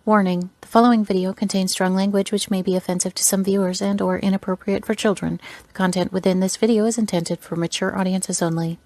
Warning, the following video contains strong language which may be offensive to some viewers and or inappropriate for children. The content within this video is intended for mature audiences only.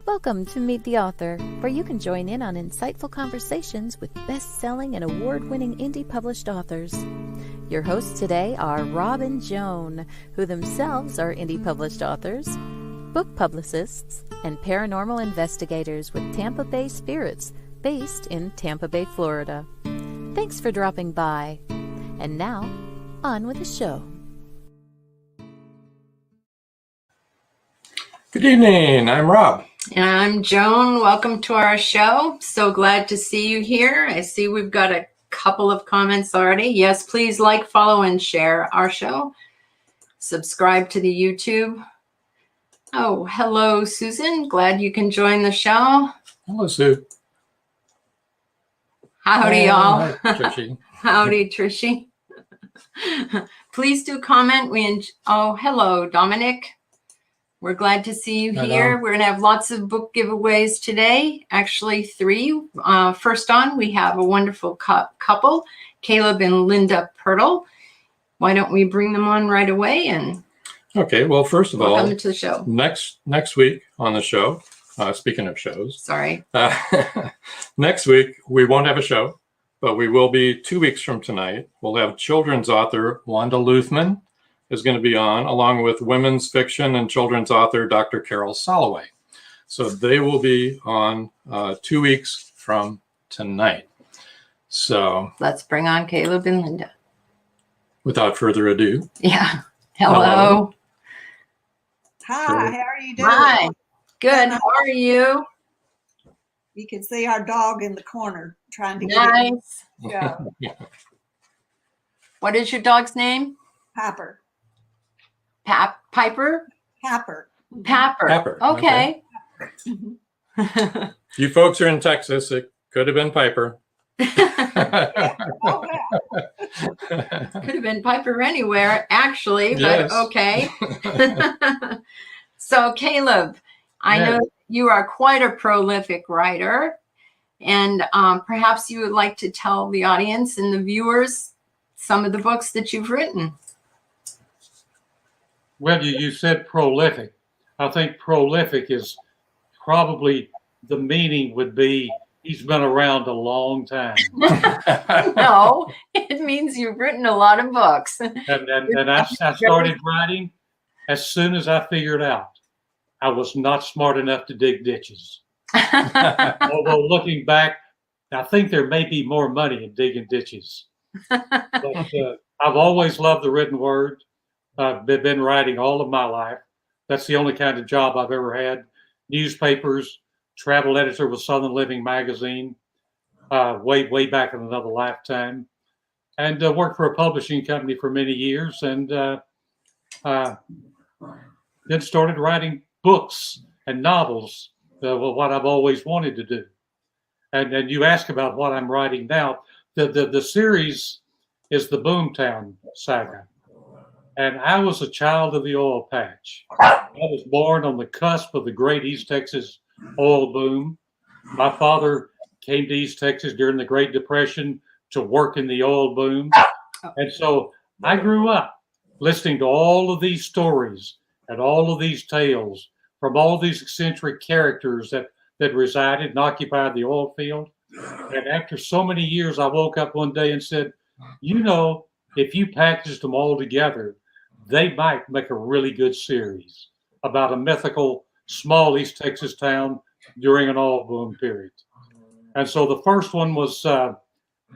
Welcome to Meet the Author, where you can join in on insightful conversations with best-selling and award-winning indie published authors. Your hosts today are Rob and Joan, who themselves are indie published authors, book publicists, and paranormal investigators with Tampa Bay Spirits, based in Tampa Bay, Florida. Thanks for dropping by. And now, on with the show. Good evening, I'm Rob. And I'm Joan. Welcome to our show. So glad to see you here. I see we've got a couple of comments already. Yes, please like, follow, and share our show. Subscribe to the YouTube. Oh, hello, Susan. Glad you can join the show. Hello, Sue. Howdy, y'all. Hi, Trishy. Howdy, Trishy. Please do comment. Oh, hello, Dominic. We're glad to see you here. We're going to have lots of book giveaways today, actually 3. First on, we have a wonderful couple, Caleb and Linda Pirtle. Why don't we bring them on right away? And okay, well, first of all, welcome to the show. Next week on the show, speaking of shows. Sorry. Next week, we won't have a show, but we will be 2 weeks from tonight. We'll have children's author Wanda Luthman is going to be on, along with women's fiction and children's author Dr. Carol Soloway. So they will be on 2 weeks from tonight. So let's bring on Caleb and Linda. Without further ado. Yeah. Hello. Hi, how are you doing? Hi. Good. How are you? You can see our dog in the corner trying to get Nice. Yeah. What is your dog's name? Piper. Piper? Papper. Papper. Okay. You folks are in Texas. It could have been Piper. Yeah. Oh, Could have been Piper anywhere, actually, Yes. but okay. So, Caleb, I Yes. know you are quite a prolific writer, and perhaps you would like to tell the audience and the viewers some of the books that you've written. Well, you said prolific. I think prolific is probably the meaning would be he's been around a long time. No, it means you've written a lot of books. And I started writing as soon as I figured out I was not smart enough to dig ditches. Although looking back, I think there may be more money in digging ditches. But I've always loved the written word. I've been writing all of my life. That's the only kind of job I've ever had. Newspapers, travel editor with Southern Living magazine, way back in another lifetime, and worked for a publishing company for many years, and then started writing books and novels, what I've always wanted to do. And you ask about what I'm writing now. The series is the Boomtown Saga. And I was a child of the oil patch. I was born on the cusp of the great East Texas oil boom. My father came to East Texas during the Great Depression to work in the oil boom. And so I grew up listening to all of these stories and all of these tales from all these eccentric characters that resided and occupied the oil field. And after so many years, I woke up one day and said, you know, if you packaged them all together, they might make a really good series about a mythical small East Texas town during an oil boom period. And so the first one was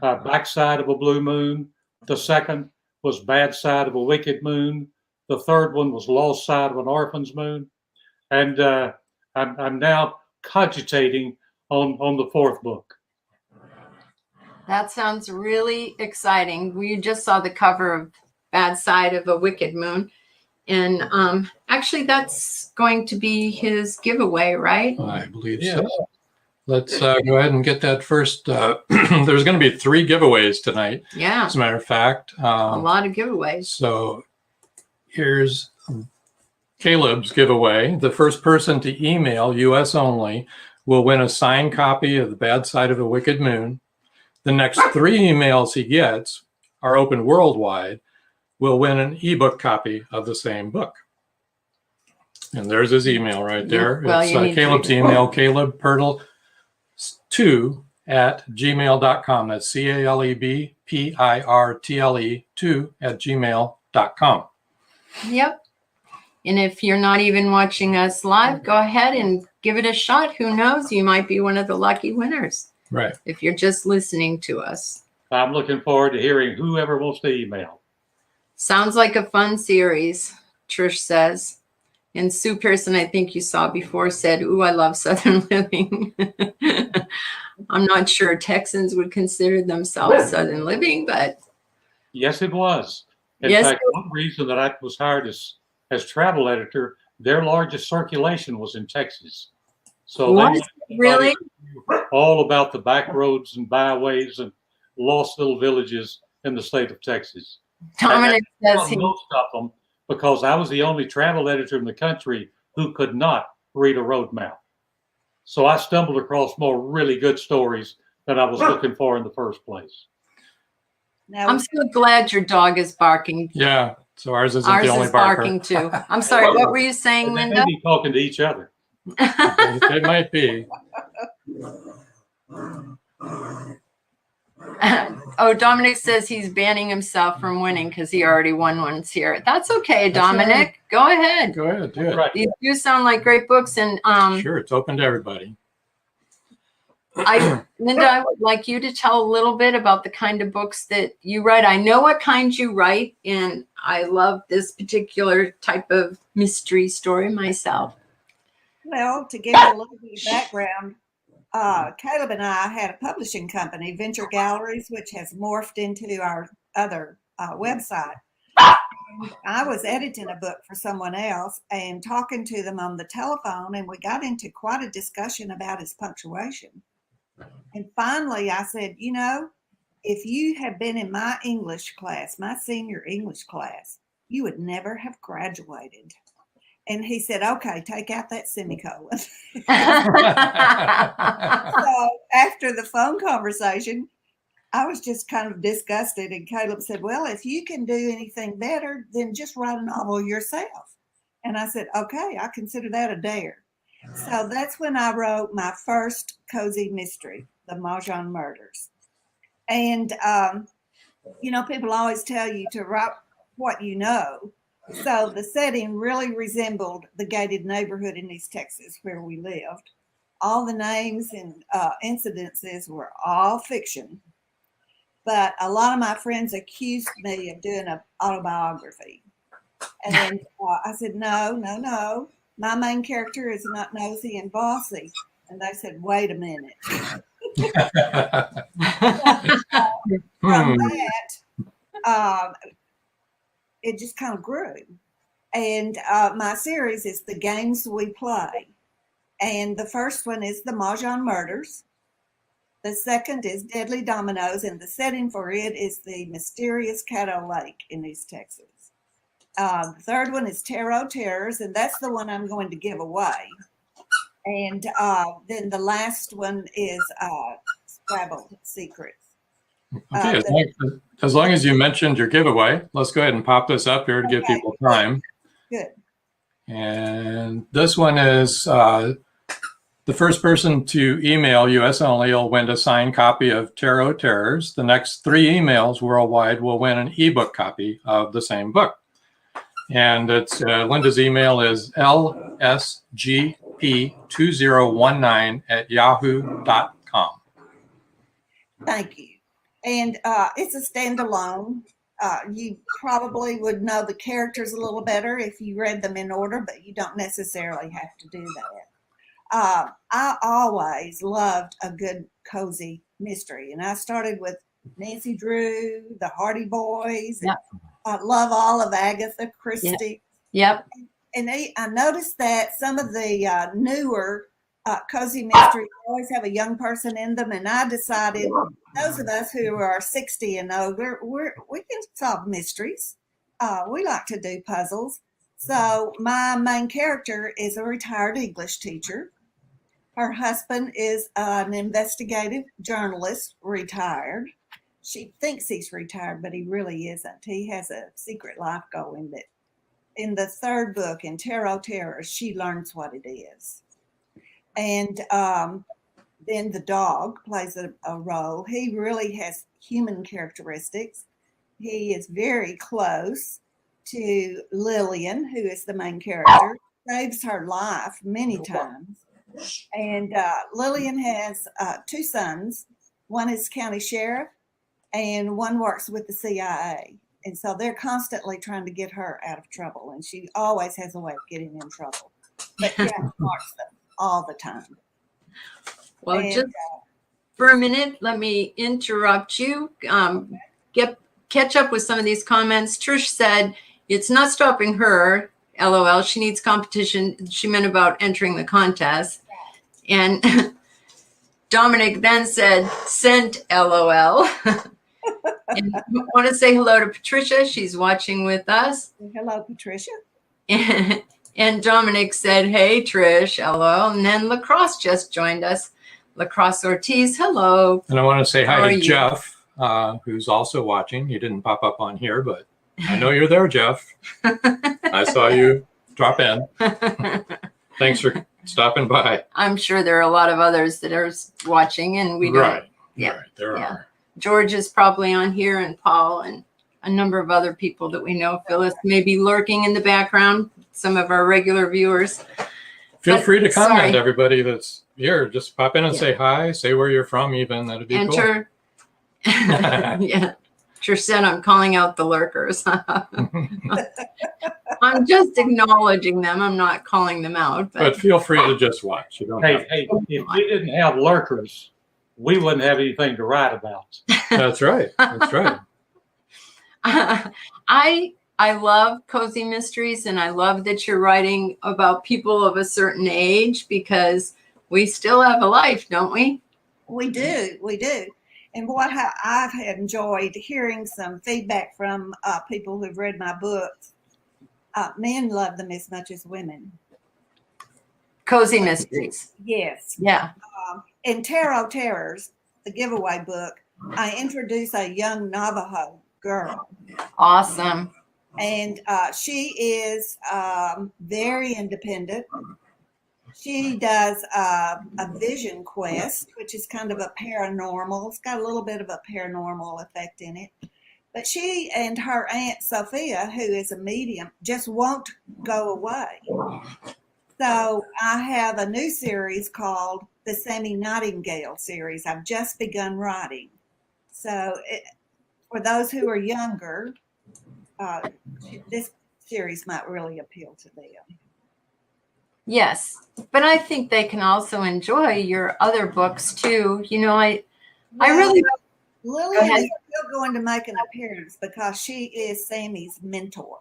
Backside of a Blue Moon. The second was Bad Side of a Wicked Moon. The third one was Lost Side of an Orphan's Moon. And I'm now cogitating on the fourth book. That sounds really exciting. We just saw the cover of Bad Side of a Wicked Moon. And actually, that's going to be his giveaway, right? I believe so. Let's go ahead and get that first. There's going to be 3 giveaways tonight. Yeah. As a matter of fact. A lot of giveaways. So here's Caleb's giveaway. The first person to email, US only, will win a signed copy of The Bad Side of a Wicked Moon. The next 3 emails he gets are open worldwide, will win an ebook copy of the same book. And there's his email right there. Well, it's Caleb's email, Caleb Pirtle 2@gmail.com. That's CalebPirtle 2@gmail.com. Yep. And if you're not even watching us live, go ahead and give it a shot. Who knows? You might be one of the lucky winners. Right. If you're just listening to us. I'm looking forward to hearing whoever wants to email. Sounds like a fun series, Trish says. And Sue Pearson, I think you saw before, said, ooh, I love Southern living. I'm not sure Texans would consider themselves Southern living, but. Yes, it was. In fact, one reason that I was hired as travel editor, their largest circulation was in Texas. So what? Really? All about the back roads and byways and lost little villages in the state of Texas. Dominic says most of them, because I was the only travel editor in the country who could not read a road map. So I stumbled across more really good stories that I was looking for in the first place. Now, I'm so glad your dog is barking. Yeah. So ours isn't the only barker. Barking too. I'm sorry. What were you saying, They Linda? may be talking to each other. It might be. Oh, Dominic says he's banning himself from winning because he already won once here. That's okay, Dominic. That's right. Go ahead. Go ahead, do it. Right. These do sound like great books, and Sure, it's open to everybody. Linda, I would like you to tell a little bit about the kind of books that you write. I know what kind you write, and I love this particular type of mystery story myself. well, to give you a little bit of background, Caleb and I had a publishing company, Venture Galleries, which has morphed into our other website. And I was editing a book for someone else and talking to them on the telephone, and we got into quite a discussion about his punctuation. And finally, I said, you know, if you had been in my English class, my senior English class, you would never have graduated. And he said, okay, take out that semicolon. So after the phone conversation, I was just kind of disgusted. And Caleb said, well, if you can do anything better, then just write a novel yourself. And I said, okay, I consider that a dare. So that's when I wrote my first cozy mystery, The Mahjong Murders. And, you know, people always tell you to write what you know. So the setting really resembled the gated neighborhood in East Texas where we lived. All the names and incidences were all fiction. But a lot of my friends accused me of doing an autobiography. And I said, no. My main character is not nosy and bossy. And they said, wait a minute. From that, it just kind of grew. And my series is The Games We Play. And the first one is The Mahjong Murders. The second is Deadly Dominoes, and the setting for it is the mysterious Caddo Lake in East Texas. The third one is Tarot Terrors, and that's the one I'm going to give away. And then the last one is Scrabble Secrets. Okay, as long as you mentioned your giveaway, let's go ahead and pop this up here to give people time. Good. And this one is The first person to email US only will win a signed copy of Tarot Terrors. The next 3 emails worldwide will win an ebook copy of the same book. And it's Linda's email is lsgp2019@yahoo.com. Thank you. And it's a standalone. You probably would know the characters a little better if you read them in order, but you don't necessarily have to do that. I always loved a good cozy mystery, and I started with Nancy Drew, the Hardy Boys. Yep. I love all of Agatha Christie. Yep. And I noticed that some of the newer cozy mysteries always have a young person in them, and I decided those of us who are 60 and older, we can solve mysteries. We like to do puzzles. So my main character is a retired English teacher. Her husband is an investigative journalist, retired. She thinks he's retired, but he really isn't. He has a secret life going that in the 3rd book, in Tarot Terrors, she learns what it is. And then the dog plays a role. He really has human characteristics. He is very close to Lillian, who is the main character, saves her life many times. And Lillian has 2 sons. One is county sheriff, and one works with the CIA. And so they're constantly trying to get her out of trouble, and she always has a way of getting in trouble. But she outsmarts them all the time. Well, And, just for a minute, let me interrupt you. Catch up with some of these comments. Trish said, it's not stopping her, LOL. She needs competition. She meant about entering the contest. And Dominic then said, sent LOL. And I want to say hello to Patricia. She's watching with us. Hello, Patricia. And Dominic said, hey, Trish, LOL. And then Lacrosse just joined us. Lacrosse Ortiz, hello. And I want to say How hi are to you? Jeff, who's also watching. You didn't pop up on here, but I know you're there, Jeff. I saw you drop in. Thanks for stopping by. I'm sure there are a lot of others that are watching, and we don't. Right. Yeah. Right. There Yeah. are. George is probably on here, and Paul, and a number of other people that we know. Phyllis may be lurking in the background, some of our regular viewers. Feel But free to comment, sorry. everybody that's here. Just pop in and Yeah. say hi, say where you're from even. That'd be cool. Enter. Yeah. Trish said I'm calling out the lurkers. I'm just acknowledging them. I'm not calling them out. But feel free to just watch. You don't have Hey, if we didn't have lurkers, we wouldn't have anything to write about. That's right. That's right. I love cozy mysteries, and I love that you're writing about people of a certain age, because we still have a life, don't we? We do. And what I've had enjoyed hearing some feedback from people who've read my books. Men love them as much as women. Cozy mysteries. Yes. Yeah. In Tarot Terrors, the giveaway book, I introduce a young Navajo girl. Awesome. And she is very independent. She does a vision quest, which is kind of a paranormal. It's got a little bit of a paranormal effect in it. But she and her Aunt Sophia, who is a medium, just won't go away. So I have a new series called the Sammy Nightingale series. I've just begun writing. So for those who are younger, this series might really appeal to them. Yes. But I think they can also enjoy your other books too. You know, I really. Lillian is still going to make an appearance because she is Sammy's mentor.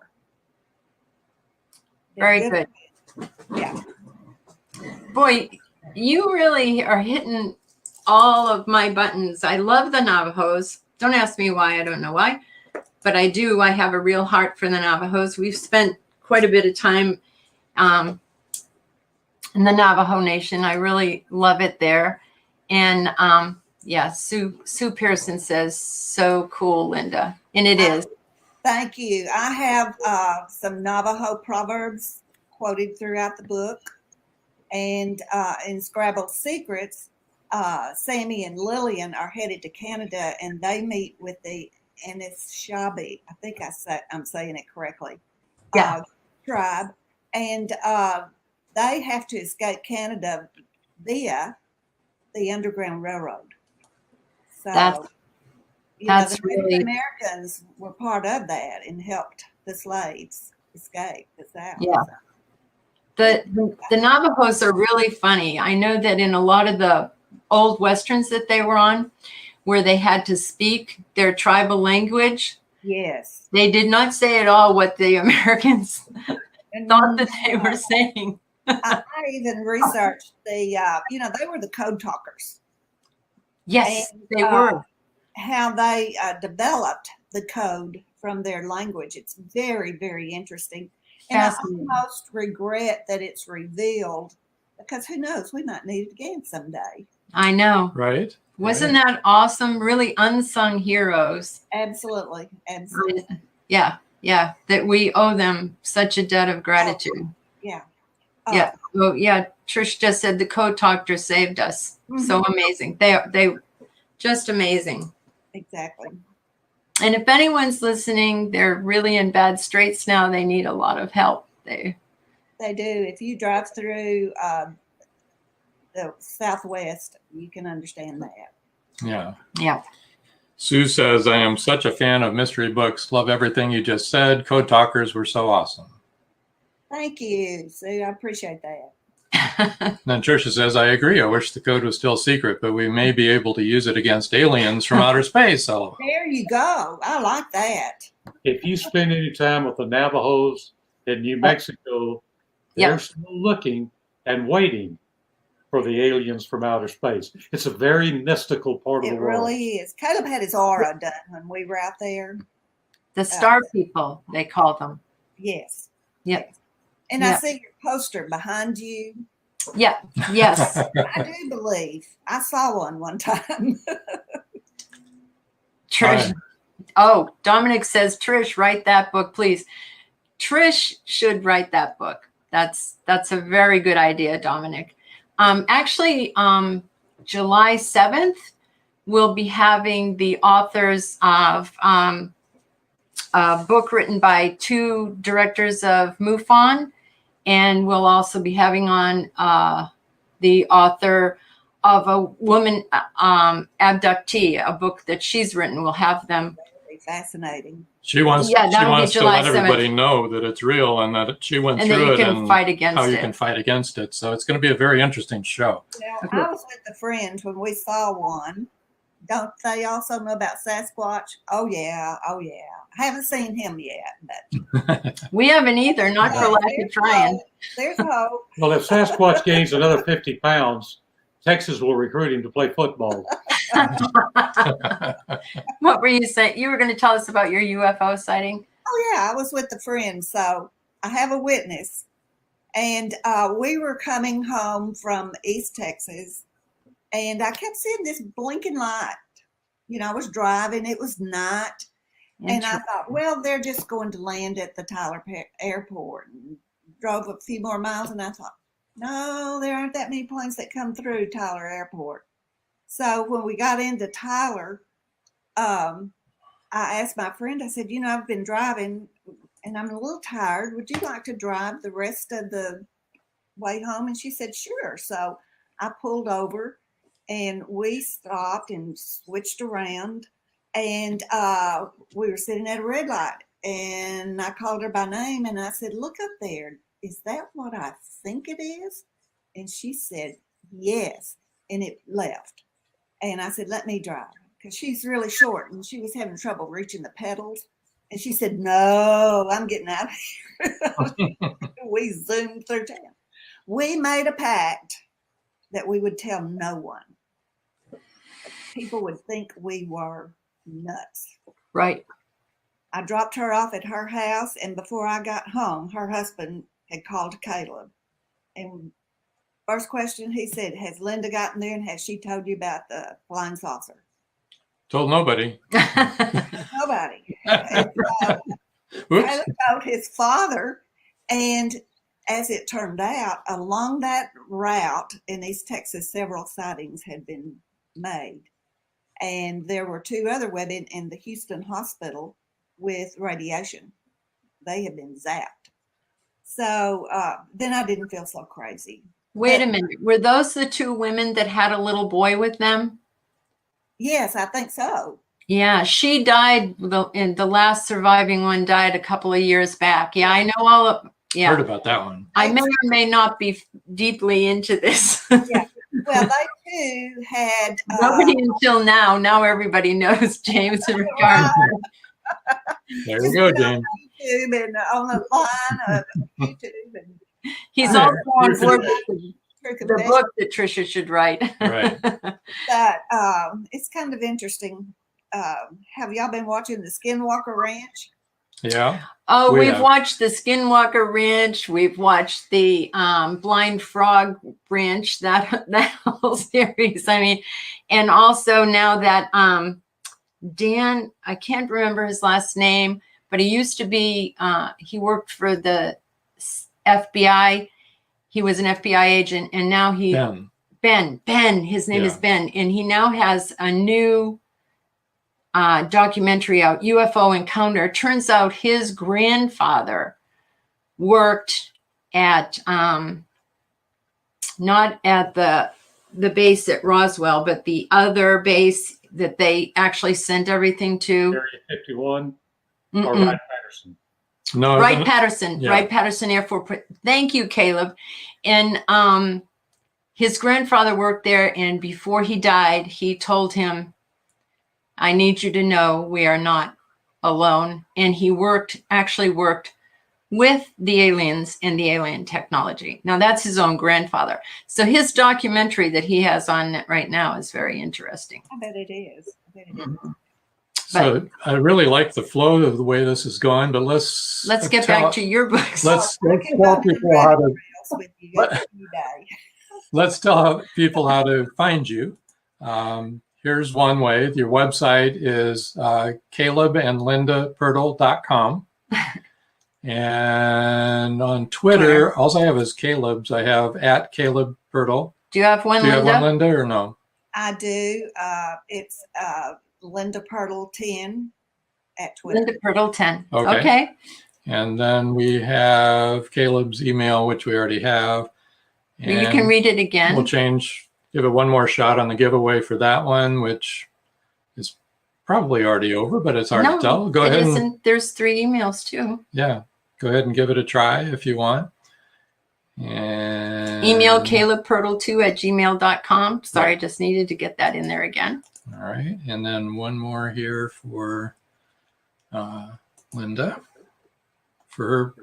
Very good. Yeah. Boy, you really are hitting all of my buttons. I love the Navajos. Don't ask me why. I don't know why. But I do. I have a real heart for the Navajos. We've spent quite a bit of time in the Navajo Nation. I really love it there. And yeah, Sue Pearson says, so cool, Linda. And it is. Thank you. I have some Navajo proverbs quoted throughout the book. And in Scrabble Secrets, Sammy and Lillian are headed to Canada, and they meet with the Anishinaabe. I think I'm saying it correctly. Yeah. Tribe, and they have to escape Canada via the Underground Railroad. So, That's the Native really- Americans were part of that and helped the slaves escape the South. Yeah. The Navajos are really funny. I know that in a lot of the old Westerns that they were on, where they had to speak their tribal language, Yes. they did not say at all what the Americans And thought that they were saying. I even researched they were the code talkers. Yes, And, they were. How they developed the code from their language. It's very, very interesting. And I Fascinating. almost regret that it's revealed, because who knows, we might need it again someday. I know. Right? Wasn't that awesome? Really unsung heroes. Absolutely. Absolutely. Yeah. That we owe them such a debt of gratitude. Yeah. Yeah. Well, yeah. Trish just said the code doctor saved us. So amazing. They just amazing. Exactly. And if anyone's listening, they're really in bad straits now. They need a lot of help. They do. If you drive through the Southwest, you can understand that. Yeah. Yeah. Sue says, I am such a fan of mystery books. Love everything you just said. Code Talkers were so awesome. Thank you, Sue. I appreciate that. And then Tricia says, I agree. I wish the code was still secret, but we may be able to use it against aliens from outer space. So There you go. I like that. If you spend any time with the Navajos in New Mexico, Yeah. they're still looking and waiting for the aliens from outer space. It's a very mystical part of It the world. really is. Caleb had his aura done when we were out there. The star people, they call them. Yes. Yep. And I Yep. see your poster behind you. Yeah. Yes. I do believe I saw one time. Trish. Oh, Dominic says, Trish, write that book, please. Trish should write that book. That's a very good idea, Dominic. Actually, July 7th, we'll be having the authors of a book written by two directors of MUFON, and we'll also be having on the author of a woman abductee, a book that she's written. We'll have them. Very fascinating. she wants, Yeah, she that'll be wants to July let everybody 7th. know that it's real and that she went And that through you it can and fight against how you it. can fight against it. So it's going to be a very interesting show. Now, Okay. I was with the friends when we saw one. Don't they also know about Sasquatch? Oh, yeah. Oh, yeah. I haven't seen him yet, but We haven't either, not for lack of there's trying. hope. There's hope. Well, if Sasquatch gains another 50 pounds, Texas will recruit him to play football. What were you saying? You were going to tell us about your UFO sighting? Oh, yeah. I was with the friends, so I have a witness. And we were coming home from East Texas, and I kept seeing this blinking light. You know, I was driving. It was night. And I thought, well, they're just going to land at the Tyler Airport. And drove a few more miles, and I thought, no, there aren't that many planes that come through Tyler Airport. So when we got into Tyler, I asked my friend, I said, you know, I've been driving, and I'm a little tired. Would you like to drive the rest of the way home? And she said, sure. So I pulled over, and we stopped and switched around. And we were sitting at a red light, and I called her by name, and I said, look up there. Is that what I think it is? And she said, yes. And it left. And I said, let me drive, because she's really short, and she was having trouble reaching the pedals. And she said, no, I'm getting out of here. We zoomed through town. We made a pact that we would tell no one. People would think we were nuts. Right. I dropped her off at her house, and before I got home, her husband had called Caleb. And first question he said, has Linda gotten there, and has she told you about the flying saucer? Told nobody. Nobody. And, Oops. Caleb told his father, and as it turned out, along that route in East Texas, several sightings had been made. And there were 2 other women in the Houston hospital with radiation. They had been zapped. So then I didn't feel so crazy. Wait a minute. Were those the 2 women that had a little boy with them? Yes, I think so. Yeah, she died, and the last surviving one died a couple of years back. Yeah, I know all of, yeah. Heard about that one. I may or may not be deeply into this. Yeah. Well, they too had Nobody until now. Now everybody knows James and Ricardo. There you go, James. YouTube and on the line of YouTube. And He's also on board with True the Confession. book that Trisha should write. Right. But it's kind of interesting. Have y'all been watching the Skinwalker Ranch? Yeah. Oh, We we've have. watched the Skinwalker Ranch. We've watched the Blind Frog Ranch, that whole series. I mean, and also now that Dan, I can't remember his last name, but he used to be, he worked for the FBI. He was an FBI agent, and now Ben, his name is Ben, and he now has a new documentary out, UFO Encounter. Turns out his grandfather worked at not at the base at Roswell, but the other base that they actually sent everything to. Area 51 or Mm-mm. Wright Patterson. No. Wright-Patterson, Yeah. Wright-Patterson Air Force. Thank you, Caleb. And his grandfather worked there, and before he died, he told him, I need you to know we are not alone. And he actually worked with the aliens and the alien technology. Now that's his own grandfather. So his documentary that he has on it right now is very interesting. I bet it is. So I really like the flow of the way this is going, but let's Get back to your books. Let's I can tell go through people how to rabbit trails with you every day. let's tell people how to find you. Here's one way. Your website is calebandlindapirtle.com. And on Twitter, all I have is Caleb's. I have at Caleb Pirtle. Do you have one, Do you Linda? have one, Linda, or no? I do. It's Linda Pirtle 10 at Twitter. Linda Pirtle 10. Okay. Okay. And then we have Caleb's email, which we already have. You can read it again. We'll give it one more shot on the giveaway for that one, which is probably already over, but it's hard to tell. Go ahead. There's 3 emails too. Yeah, go ahead and give it a try if you want. And Email calebpirtle2@gmail.com. Sorry, just needed to get that in there again. All right. And then one more here for Linda for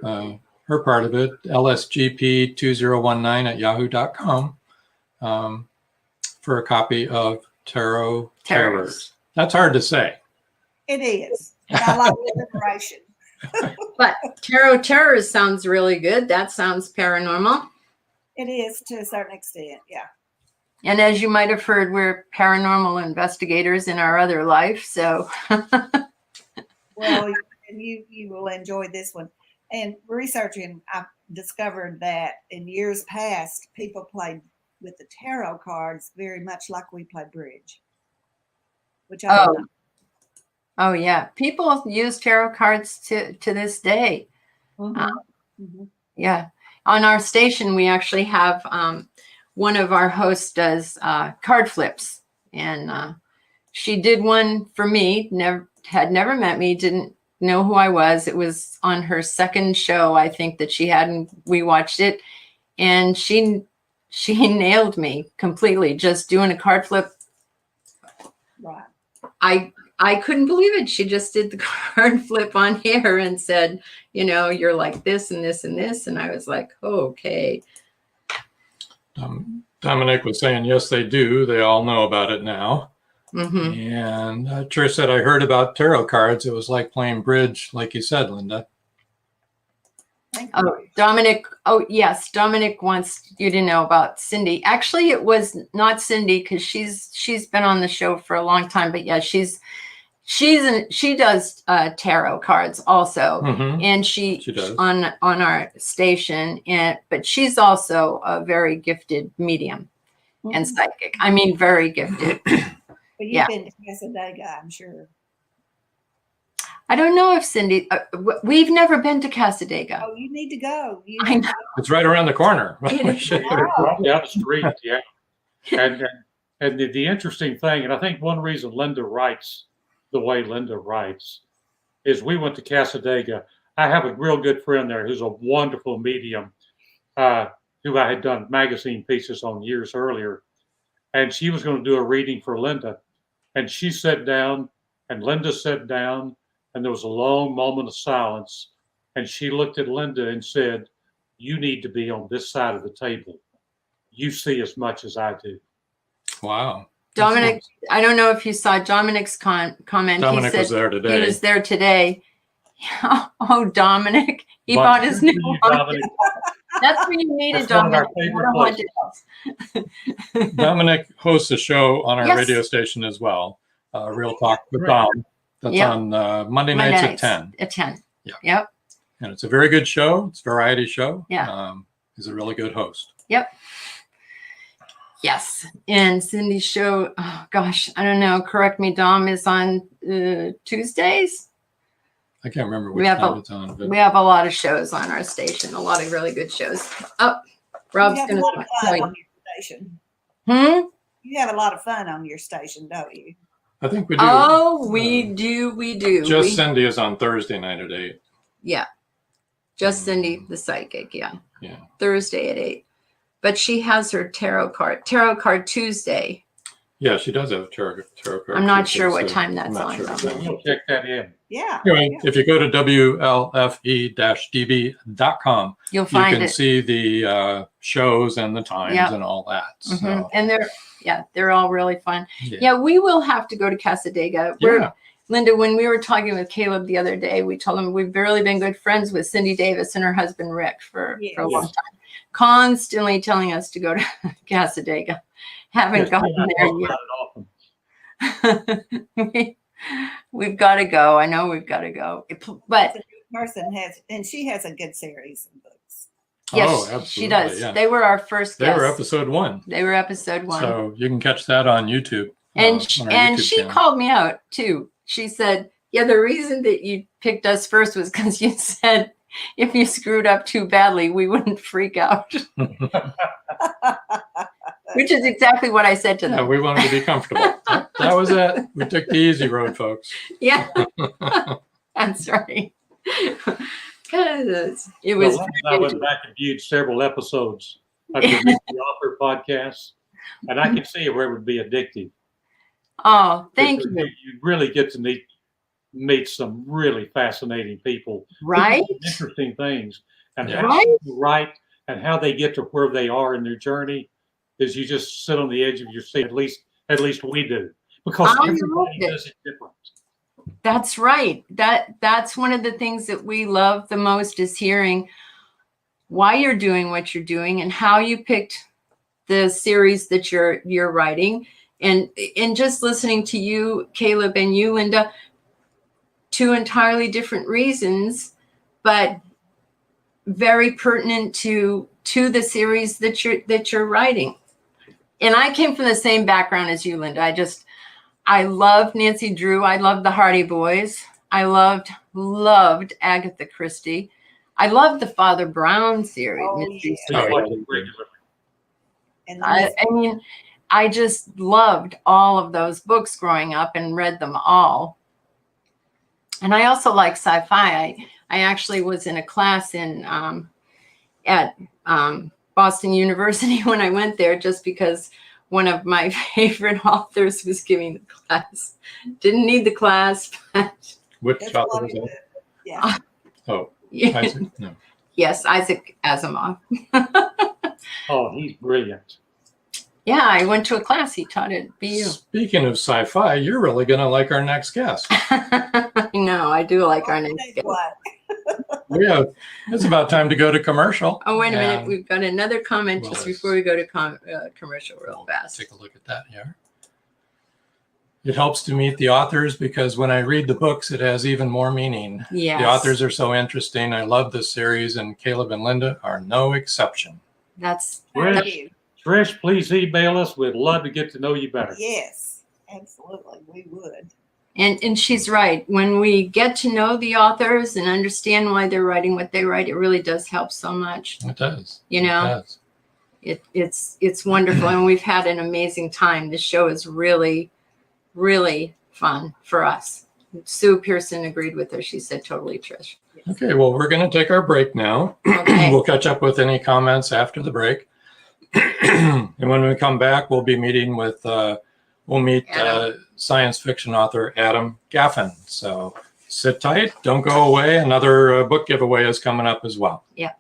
her part of it, lsgp2019@yahoo.com for a copy of Tarot Terrors. That's hard to say. It is. I like the alliteration. But Tarot Terrors sounds really good. That sounds paranormal. It is to a certain extent, yeah. And as you might have heard, we're paranormal investigators in our other life. So Well, you will enjoy this one. And researching, I discovered that in years past, people played with the tarot cards very much like we play bridge. Which I don't know. Oh yeah, people use tarot cards to this day. Yeah, on our station we actually have one of our hosts does card flips, and she did one for me. Had never met me, didn't know who I was. It was on her second show, I think, that she had, and we watched it, and she nailed me completely just doing a card flip. Right. I couldn't believe it. She just did the card flip on air and said, you're like this and this and this. And I was like, oh, okay. Dominic was saying, yes, they do. They all know about it now. Mm-hmm. And Trish said, I heard about tarot cards. It was like playing bridge, like you said, Linda. Oh, Dominic. Oh, yes. Dominic wants you to know about Cindy. Actually, it was not Cindy because she's been on the show for a long time. But yeah, she's she does tarot cards also, Mhm. and she does. on our station, but she's also a very gifted medium and psychic. I mean, very gifted. But you've Yeah. been to Casadega, I'm sure. I don't know if Cindy. We've never been to Casadega. Oh, you need to go. You I have know. to It's right around the corner. It is. Right down the street, yeah. And the interesting thing, and I think one reason Linda writes the way Linda writes, is we went to Casadega. I have a real good friend there who's a wonderful medium, who I had done magazine pieces on years earlier. And she was going to do a reading for Linda. And she sat down, and Linda sat down, and there was a long moment of silence. And she looked at Linda and said, "You need to be on this side of the table. You see as much as I do." Wow. Dominic, I don't know if you saw Dominic's comment. Dominic He said was there today. he was there today. Oh, Dominic, he But bought his good new for you, one. Dominic. That's what you needed, That's one of our Dominic. favorite places. Dominic hosts a show on our Yes. radio station as well, Real Talk with Dom. That's Yeah. on Monday nights at 10. At 10. Yeah. Yep. And it's a very good show. It's a variety show. Yeah. He's a really good host. Yep. Yes. And Cindy's show, oh gosh, I don't know. Correct me, Dom, is on Tuesdays. I can't remember We which have time a- it's on. But We have a lot of shows on our station, a lot of really good shows. Oh, Rob's you have going a lot of to fun tell on your station. you. You have a lot of fun on your station, don't you? I think we do. Oh, we do. We do. Just Cindy is on Thursday night at 8. Yeah. Just Cindy, the psychic. Yeah. Yeah. Thursday at 8. But she has her tarot card Tuesday. Yeah, she does have a tarot card. I'm not Tuesday, sure what so time that's I'm not on, sure though. what time. We'll check that in. Yeah. Anyway, if you go to WLFE-DB.com, You'll you find can it. see the shows and the times Yep. and all that. So, Mhm. And they're all really fun. Yeah, we will have to go to Casadega. Yeah. Linda, when we were talking with Caleb the other day, we told him we've really been good friends with Cindy Davis and her husband Rick for a long Yes. time. Constantly telling us to go to Casadega. Haven't Yes, gotten I there talk yet. about it often. We've got to go. I know we've got to go. But Person has, and she has a good series of books. yes, Oh, absolutely. she does. Yeah. They were our first They guests. were episode 1. They were episode 1. So you can catch that on YouTube. And on our and YouTube she channel. called me out too. She said, "Yeah, the reason that you picked us first was because you said if you screwed up too badly, we wouldn't freak out." Which is exactly what I said to Yeah, them. we wanted to be comfortable. That was it. We took the easy road, folks. Yeah, that's right. It Well, was. Linda and I went back and viewed several episodes of your Meet the Author podcast, and I can see where it would be addictive. Oh, thank Because you. You really get to meet some really fascinating people. Right? People do interesting things. And Yeah. how Right? people write and how they get to where they are in their journey is you just sit on the edge of your seat. At least we do. Because I everybody loved it. does it different. That's right. That's one of the things that we love the most is hearing why you're doing what you're doing and how you picked the series that you're writing, and just listening to you, Caleb, and you, Linda, 2 entirely different reasons, but very pertinent to the series that you're writing. And I came from the same background as you, Linda. I loved Nancy Drew. I loved the Hardy Boys. I loved Agatha Christie. I loved the Father Brown series. Oh, mystery yeah. So you Oh, watch yeah. it regularly. And I mean, I just loved all of those books growing up and read them all. And I also like sci-fi. I actually was in a class at Boston University when I went there, just because one of my favorite authors was giving the class. Didn't need the class, but Which that's author what was we that? do. Yeah. Oh, yeah. Isaac? No. Yes, Isaac Asimov. Oh, he's brilliant. Yeah, I went to a class. He taught it at BU. Speaking of sci-fi, you're really going to like our next guest. I know, I do like our next Tell guest. you what, It's about time to go to commercial. Oh, wait a minute. And We've got another comment just Well, before we go to commercial real we'll fast. Take a look at that here. It helps to meet the authors because when I read the books, it has even more meaning. Yes. The authors are so interesting. I love this series, and Caleb and Linda are no exception. That's Trish, please email us. We'd love to get to know you better. Yes, absolutely, we would. and she's right. When we get to know the authors and understand why they're writing what they write, it really does help so much. It does. You know, it's wonderful, and we've had an amazing time. This show is really, really fun for us. Sue Pearson agreed with her. She said, totally, Trish. Okay, well, we're going to take our break now. Okay. We'll catch up with any comments after the break. And when we come back, we'll be meeting with, we'll meet science fiction author Adam Gaffen. So sit tight, don't go away. Another book giveaway is coming up as well. Yeah.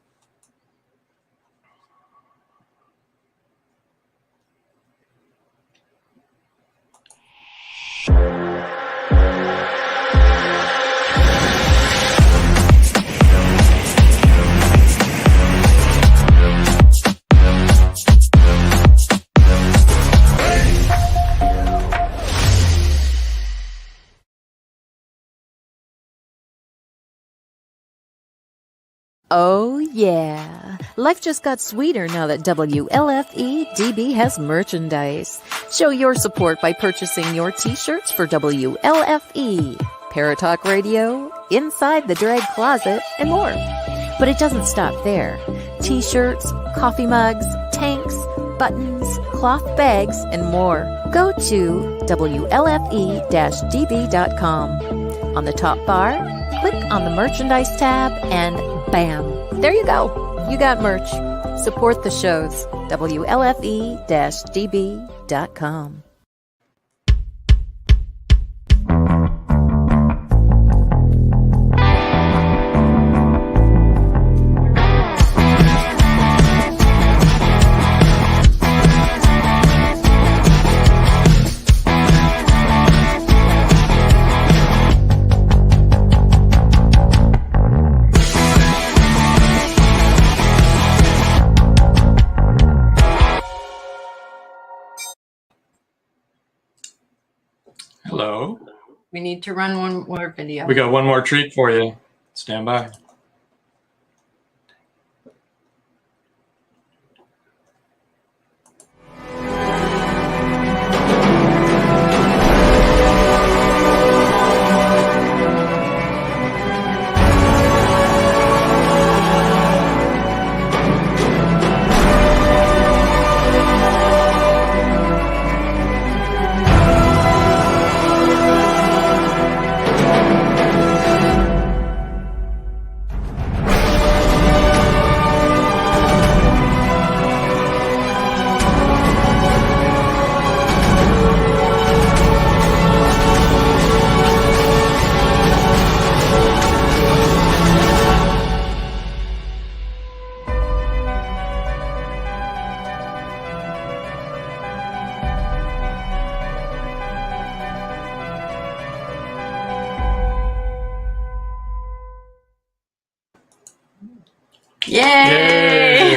Oh, yeah. Life just got sweeter now that WLFE-DB has merchandise. Show your support by purchasing your t-shirts for WLFE, Paratalk Radio, Inside the Drag Closet, and more. But it doesn't stop there. T-shirts, coffee mugs, tanks, buttons, cloth bags, and more. Go to WLFE-DB.com. On the top bar, click on the merchandise tab and bam, there you go. You got merch. Support the shows. WLFE-DB.com. Hello. We need to run one more video. We got one more treat for you. Stand by. Yay!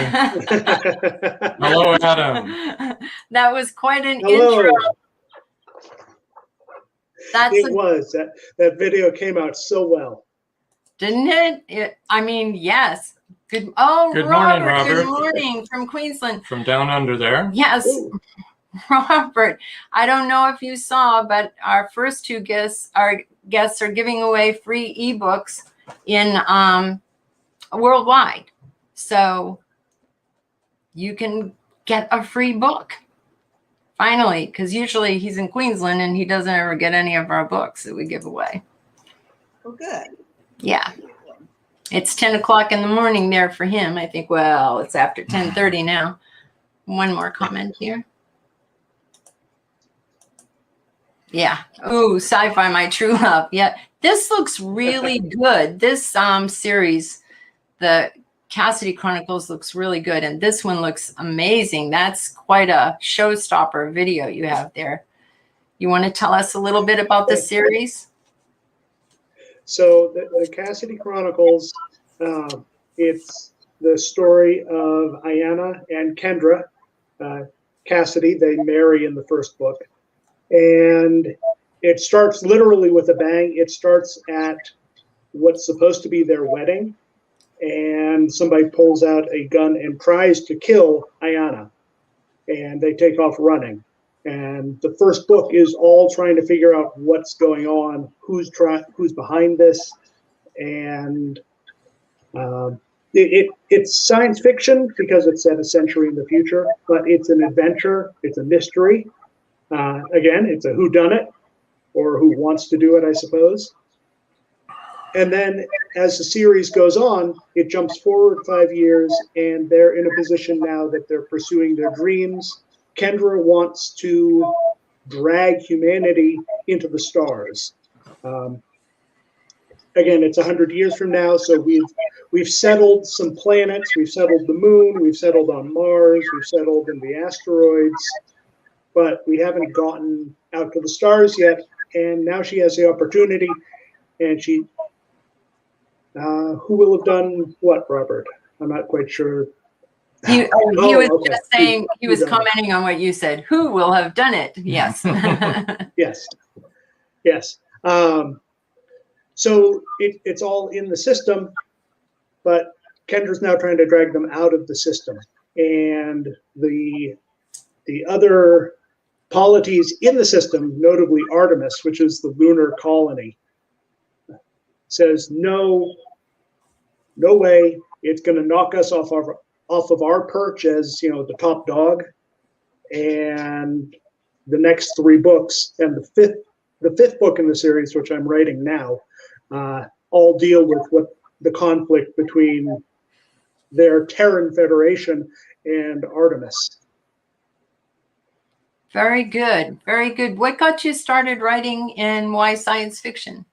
Hello, Adam. That was quite an Hello. intro. That's It was. That video came out so well. didn't it? I mean, yes. Good. Good morning, Robert. Good morning from Queensland. From down under there. Yes, Ooh. Robert. I don't know if you saw, but our first two guests are giving away free ebooks in worldwide. So you can get a free book finally, because usually he's in Queensland and he doesn't ever get any of our books that we give away. Well, good. Yeah. It's 10 o'clock in the morning there for him. I think, well, it's after 10:30 now. One more comment here. Yeah. Oh, Sci-Fi, My True Love. Yeah. This looks really good. This series, the Cassidy Chronicles, looks really good. And this one looks amazing. That's quite a showstopper video you have there. You want to tell us a little bit about the series? So the Cassidy Chronicles, it's the story of Ayanna and Kendra. Cassidy, they marry in the first book. And it starts literally with a bang. It starts at what's supposed to be their wedding, and somebody pulls out a gun and tries to kill Ayana, and they take off running. And the first book is all trying to figure out what's going on, who's behind this, and it's science fiction because it's set a century in the future, but it's an adventure. It's a mystery. Again, it's a whodunit, or who wants to do it, I suppose. And then as the series goes on, it jumps forward 5 years, and they're in a position now that they're pursuing their dreams. Kendra wants to drag humanity into the stars. Again, it's 100 years from now, so we've settled some planets, we've settled the moon, we've settled on Mars, we've settled in the asteroids, but we haven't gotten out to the stars yet. And now she has the opportunity, and she, who will have done what, Robert? I'm not quite sure. He was okay. just saying, he was commenting on what you said. Who will have done it? Yes. Yes. Yes. So it's all in the system, but Kendra's now trying to drag them out of the system. And the other polities in the system, notably Artemis, which is the lunar colony, says no way, it's going to knock us off of our perch as, you know, the top dog. And the next 3 books and the fifth book in the series, which I'm writing now, all deal with what the conflict between their Terran Federation and Artemis. Very good. Very good. What got you started writing, and why science fiction?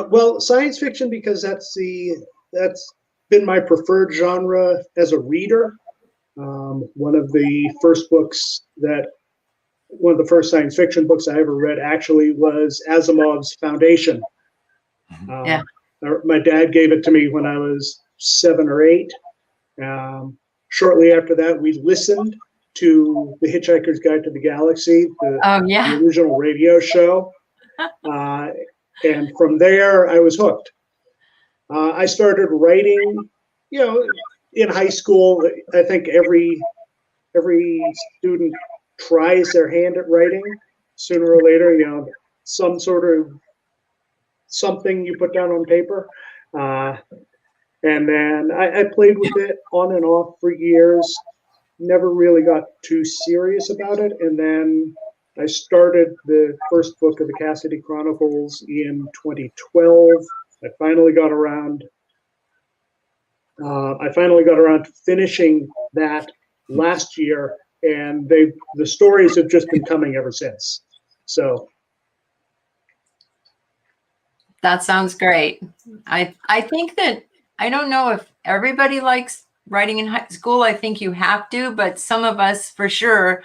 Well, science fiction, because that's been my preferred genre as a reader. One of the first science fiction books I ever read actually was Asimov's Foundation. Yeah. My dad gave it to me when I was 7 or 8. Shortly after that, we listened to The Hitchhiker's Guide to the Galaxy, the original radio show. And from there, I was hooked. I started writing, you know, in high school. I think every student tries their hand at writing sooner or later, you know, some sort of something you put down on paper. And then I played with it on and off for years, never really got too serious about it. And then I started the first book of the Cassidy Chronicles in 2012. I finally got around to finishing that last year, and the stories have just been coming ever since. So that sounds great. I think that, I don't know if everybody likes writing in high school. I think you have to, but some of us for sure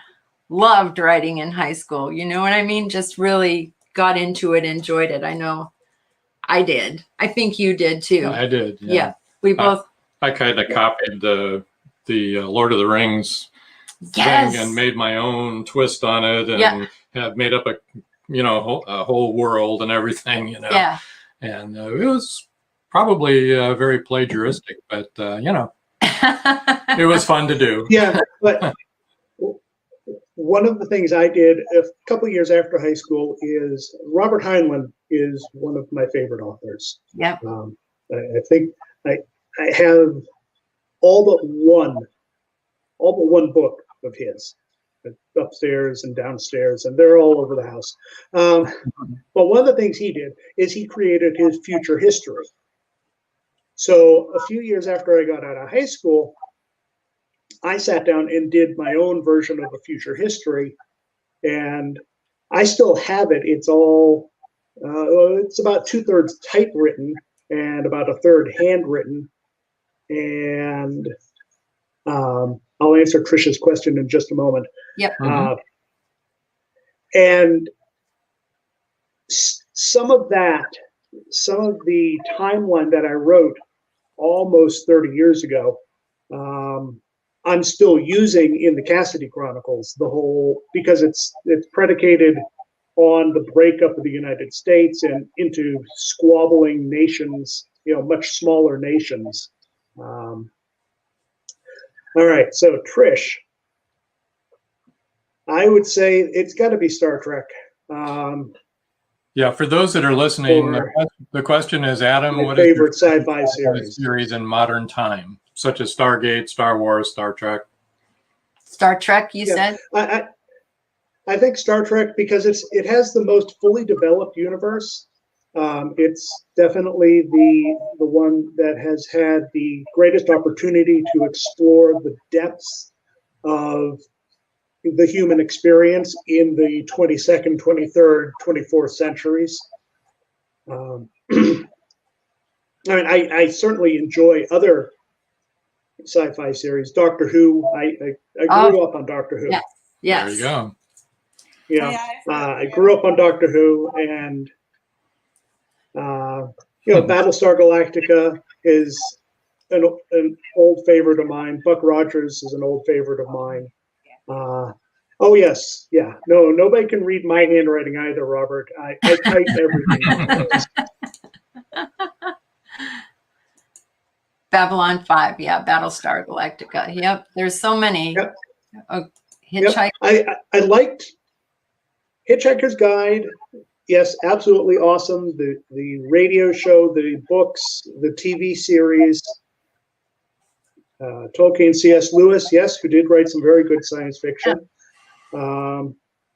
loved writing in high school. You know what I mean? Just really got into it, enjoyed it. I know I did. I think you did too. I did. Yeah. We both. I kind of copied the Lord of the Rings thing and made my own twist on it, and have made up a whole world and everything, you know. Yeah. And it was probably very plagiaristic, but it was fun to do. Yeah, but one of the things I did a couple of years after high school is Robert Heinlein is one of my favorite authors. Yeah. I think I have all but one book of his upstairs and downstairs, and they're all over the house. But one of the things he did is he created his future history. So a few years after I got out of high school, I sat down and did my own version of a future history, and I still have it. It's all, it's about 2/3 typewritten and about 1/3 handwritten. And I'll answer Trisha's question in just a moment. Yep. And some of the timeline that I wrote almost 30 years ago, I'm still using in the Cassidy Chronicles, because it's predicated on the breakup of the United States and into squabbling nations, much smaller nations. All right, so Trish, I would say it's got to be Star Trek. Yeah, for those that are listening, the question is, Adam, what is your favorite sci-fi series in modern time, such as Stargate, Star Wars, Star Trek? Star Trek, you said? I think Star Trek, because it has the most fully developed universe. It's definitely the one that has had the greatest opportunity to explore the depths of the human experience in the 22nd, 23rd, 24th centuries. I mean, I certainly enjoy other sci-fi series. Doctor Who, I grew up on Doctor Who. Yes. Yes. There you go. I grew up on Doctor Who, and Battlestar Galactica is an old favorite of mine. Buck Rogers is an old favorite of mine. Oh yes, yeah. No, nobody can read my handwriting either, Robert. I type everything. Babylon 5, yeah, Battlestar Galactica. Yep, there's so many. Yep. Hitchhiker. Yep. I liked Hitchhiker's Guide. Yes, absolutely awesome. The radio show, the books, the TV series. Tolkien, C.S. Lewis, yes, who did write some very good science fiction.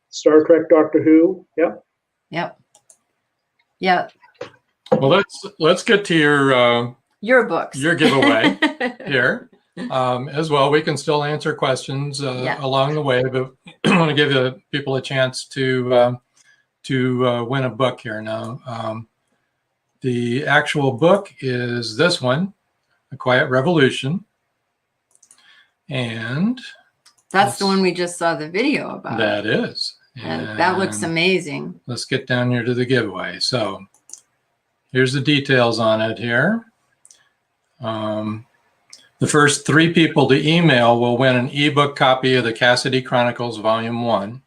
Star Trek, Doctor Who, yep. Yep. Yeah. Well, let's get to your books, your giveaway here as well. We can still answer questions along the way, but I want to give people a chance to win a book here now. The actual book is this one, A Quiet Revolution. And that's the one we just saw the video about. That is. And that looks amazing. Let's get down here to the giveaway. So here's the details on it here. The first 3 people to email will win an ebook copy of the Cassidy Chronicles Volume 1.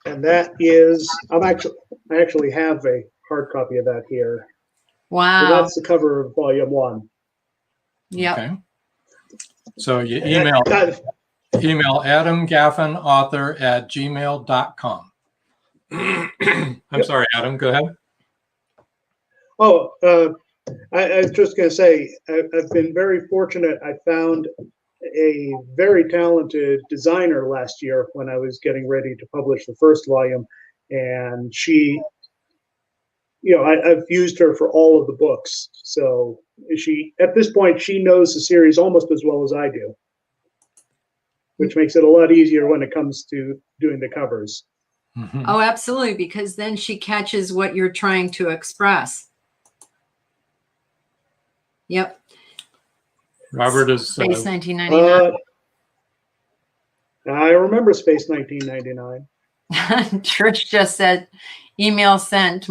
And that is, I actually have a hard copy of that here. Wow. So that's the cover of Volume 1. Yep. Okay. So you email adamgaffenauthor@gmail.com. I'm sorry, Adam, go ahead. Oh, I was just going to say, I've been very fortunate. I found a very talented designer last year when I was getting ready to publish the first volume. And she, I've used her for all of the books. So at this point, she knows the series almost as well as I do, which makes it a lot easier when it comes to doing the covers. Mm-hmm. Oh, absolutely. Because then she catches what you're trying to express. Yep. Robert is Space 1999. I remember Space 1999. Trish just said, email sent.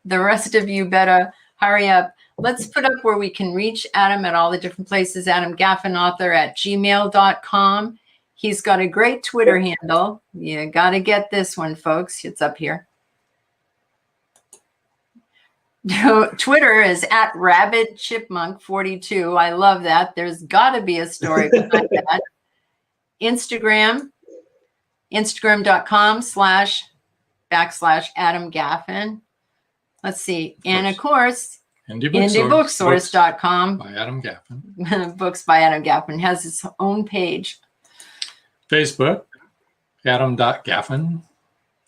The rest of you better hurry up. Let's put up where we can reach Adam at all the different places. AdamGaffenAuthor@gmail.com. He's got a great Twitter handle. You got to get this one, folks. It's up here. Twitter is @RabbitChipmunk42. I love that. There's got to be a story behind that. Instagram.com//Adam Gaffen. Let's see. And of course, IndieBookSource.com. By Adam Gaffen. Books by Adam Gaffen has its own page. Facebook, Adam.Gaffen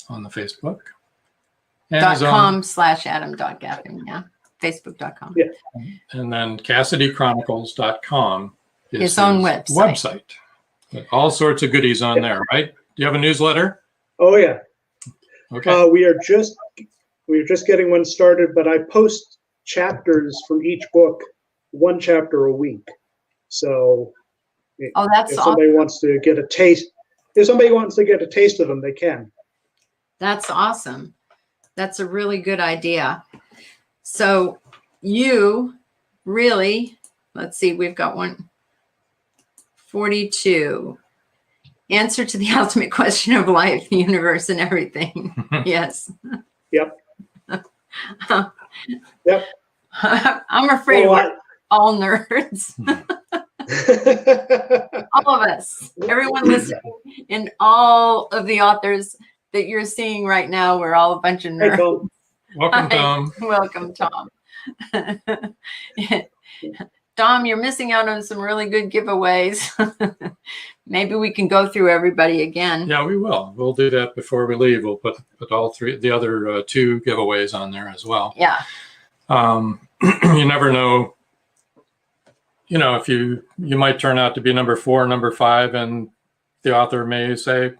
on the Facebook. .com/Adam.Gaffen, yeah. Facebook.com. Yeah. And then CassidyChronicles.com is his own website. All sorts of goodies on there, right? Do you have a newsletter? Oh yeah. Okay. We are just getting one started, but I post chapters from each book, 1 chapter a week. So if somebody wants to get a taste, of them, they can. That's awesome. That's a really good idea. So you really, let's see, we've got 142. Answer to the ultimate question of life, the universe, and everything. Yes. Yep. Yep. I'm afraid we're all nerds. All of us, everyone listening, and all of the authors that you're seeing right now, we're all a bunch of nerds. Hey, Tom. Welcome, Tom. Welcome, Tom. Dom, you're missing out on some really good giveaways. Maybe we can go through everybody again. Yeah, we will. We'll do that before we leave. We'll put all three, the other 2 giveaways on there as well. Yeah. You never know. If you might turn out to be number 4, number 5, and the author may say,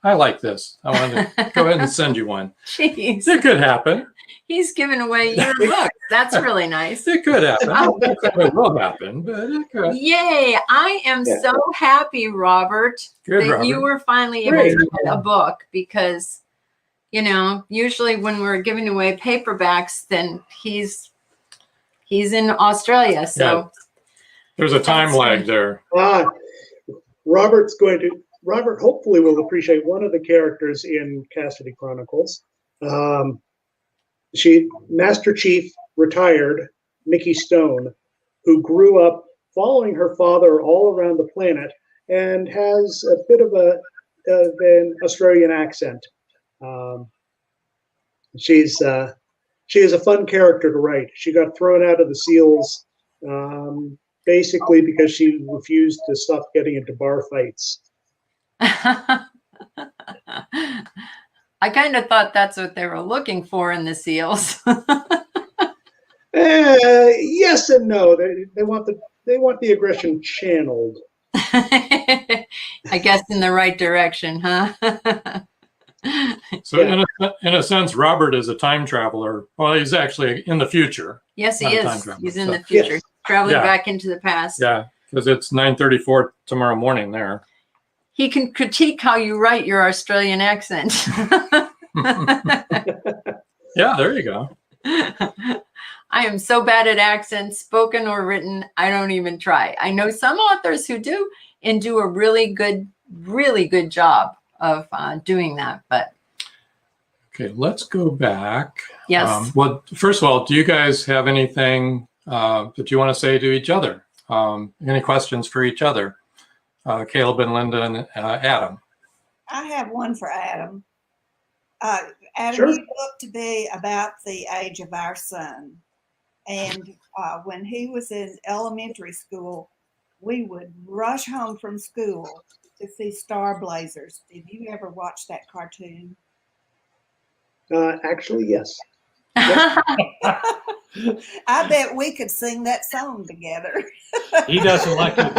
I like this. I want to go ahead and send you one. Jeez. It could happen. He's giving away your book. That's really nice. It could happen. I don't think it will happen, but it could. Yay. I am so happy, Robert, that you were finally able to get a book, because, usually when we're giving away paperbacks, then he's in Australia. So there's a time lag there. Robert hopefully will appreciate one of the characters in Cassidy Chronicles. Master Chief retired, Mickey Stone, who grew up following her father all around the planet and has a bit of an Australian accent. She is a fun character to write. She got thrown out of the SEALs basically because she refused to stop getting into bar fights. I kind of thought that's what they were looking for in the SEALs. Yes and no. They want the aggression channeled. I guess in the right direction, huh? So in a sense, Robert is a time traveler. Well, he's actually in the future. Yes, he is. He's in the future, yes. Traveling back into the past. Yeah, because it's 9:34 tomorrow morning there. He can critique how you write your Australian accent. Yeah, there you go. I am so bad at accents, spoken or written, I don't even try. I know some authors who do, and do a really good job of doing that. But okay, let's go back. Yes. Well, first of all, do you guys have anything that you want to say to each other? Any questions for each other? Caleb and Linda and Adam. I have one for Adam. Adam, Sure. you look to be about the age of our son. And when he was in elementary school, we would rush home from school to see Star Blazers. Did you ever watch that cartoon? Actually, yes. I bet we could sing that song together. He doesn't like it.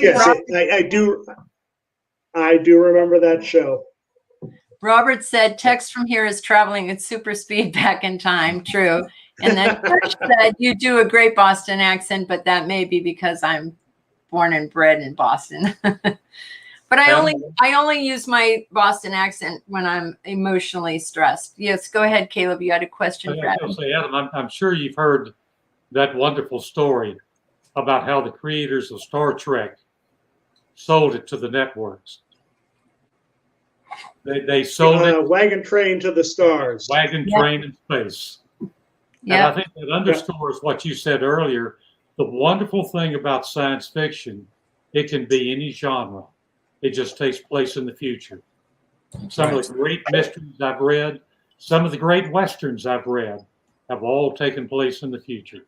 Yes, I do remember that show. Robert said, text from here is traveling at super speed back in time. True. And then Church said, you do a great Boston accent, but that may be because I'm born and bred in Boston. But I only use my Boston accent when I'm emotionally stressed. Yes, go ahead, Caleb. You had a question for Adam. Adam, I'm sure you've heard that wonderful story about how the creators of Star Trek sold it to the networks. They sold it. Wagon Train to the Stars. Wagon Train in Space. Yeah. And I think that underscores what you said earlier. The wonderful thing about science fiction, it can be any genre. It just takes place in the future. Some of the great mysteries I've read, some of the great Westerns I've read have all taken place in the future.